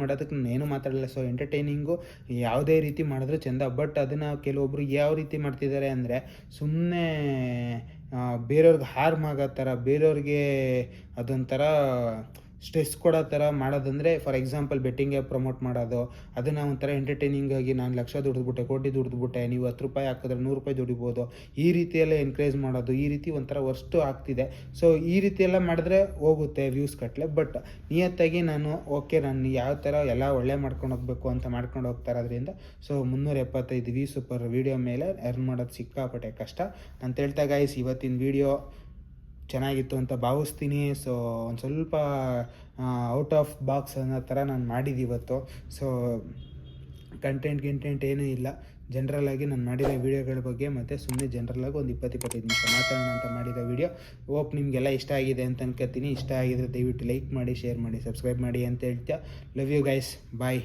S1: ಮಾಡೋದಕ್ಕೆ ನಾನು ಏನೂ ಮಾತಾಡಲ್ಲ. ಸೊ ಎಂಟರ್ಟೈನಿಂಗು ಯಾವುದೇ ರೀತಿ ಮಾಡಿದ್ರೆ ಚೆಂದ, ಬಟ್ ಅದನ್ನು ಕೆಲವೊಬ್ರು ಯಾವ ರೀತಿ ಮಾಡ್ತಿದ್ದಾರೆ ಮಾಡ್ತಿದ್ದಾರೆ ಅಂದರೆ ಸುಮ್ಮನೆ ಬೇರೆಯವ್ರಿಗೆ ಹಾರ್ಮ್ ಆಗೋ ಥರ, ಬೇರೆಯವ್ರಿಗೆ ಅದೊಂಥರ ಸ್ಟ್ರೆಸ್ ಕೊಡೋ ಥರ ಮಾಡೋದಂದರೆ, ಫಾರ್ ಎಕ್ಸಾಂಪಲ್ ಬೆಟ್ಟಿಂಗ್ಗೆ ಪ್ರಮೋಟ್ ಮಾಡೋದು, ಅದನ್ನು ಒಂಥರ ಎಂಟರ್ಟೈನಿಂಗಾಗಿ ನಾನು ಲಕ್ಷ ದುಡಿದ್ಬಿಟ್ಟೆ, ಕೋಟಿ ದುಡಿದ್ಬಿಟ್ಟೆ, ನೀವು 10 ರೂಪಾಯಿ ಹಾಕಿದ್ರೆ 100 ರೂಪಾಯಿ ದುಡಿಬೋದು, ಈ ರೀತಿಯೆಲ್ಲ ಎನ್ಕರೇಜ್ ಮಾಡೋದು, ಈ ರೀತಿ ಒಂಥರ ವರ್ಸ್ಟು ಆಗ್ತಿದೆ. ಸೊ ಈ ರೀತಿ ಎಲ್ಲ ಮಾಡಿದ್ರೆ ಹೋಗುತ್ತೆ ವ್ಯೂಸ್ ಕಟ್ಟಲೆ. ಬಟ್ ನಿಯತ್ತಾಗಿ ನಾನು ನಾನು ಯಾವ ಥರ ಎಲ್ಲ ಒಳ್ಳೆ ಮಾಡ್ಕೊಂಡು ಹೋಗಬೇಕು ಅಂತ ಮಾಡ್ಕೊಂಡು ಹೋಗ್ತಾ ಇರೋದ್ರಿಂದ ಸೊ 375 ವ್ಯೂಸ್ ಪರ್ ವೀಡಿಯೋ ಮೇಲೆ ಅರ್ನ್ ಮಾಡೋದು ಸಿಕ್ಕಾಪಟ್ಟೆ ಕಷ್ಟ ಅಂತ ಹೇಳ್ತಾ ಗೈಸ್, ಇವತ್ತಿನ ವೀಡಿಯೋ ಚೆನ್ನಾಗಿತ್ತು ಅಂತ ಭಾವಿಸ್ತೀನಿ. ಸೊ ಒಂದು ಸ್ವಲ್ಪ ಔಟ್ ಆಫ್ ಬಾಕ್ಸ್ ಅನ್ನೋ ಥರ ನಾನು ಮಾಡಿದ್ದು ಇವತ್ತು. ಸೊ ಕಂಟೆಂಟ್ ಏನೂ ಇಲ್ಲ, ಜನರಲಾಗಿ ನಾನು ಮಾಡಿರೋ ವೀಡಿಯೋಗಳ ಬಗ್ಗೆ ಮತ್ತು ಸುಮ್ಮನೆ ಜನರಲಾಗಿ ಒಂದು 20-25 ನಿಮಿಷ ಮಾತಾಡೋಣ ಅಂತ ಮಾಡಿರೋ ವೀಡಿಯೋ. ಹೋಪ್ ನಿಮಗೆಲ್ಲ ಇಷ್ಟ ಆಗಿದೆ ಅಂತ ಅನ್ಕೋತೀನಿ. ಇಷ್ಟ ಆಗಿದ್ರೆ ದಯವಿಟ್ಟು ಲೈಕ್ ಮಾಡಿ, ಶೇರ್ ಮಾಡಿ, ಸಬ್ಸ್ಕ್ರೈಬ್ ಮಾಡಿ ಅಂತ ಹೇಳ್ತಾ ಲವ್ ಯು ಗೈಸ್, ಬಾಯ್.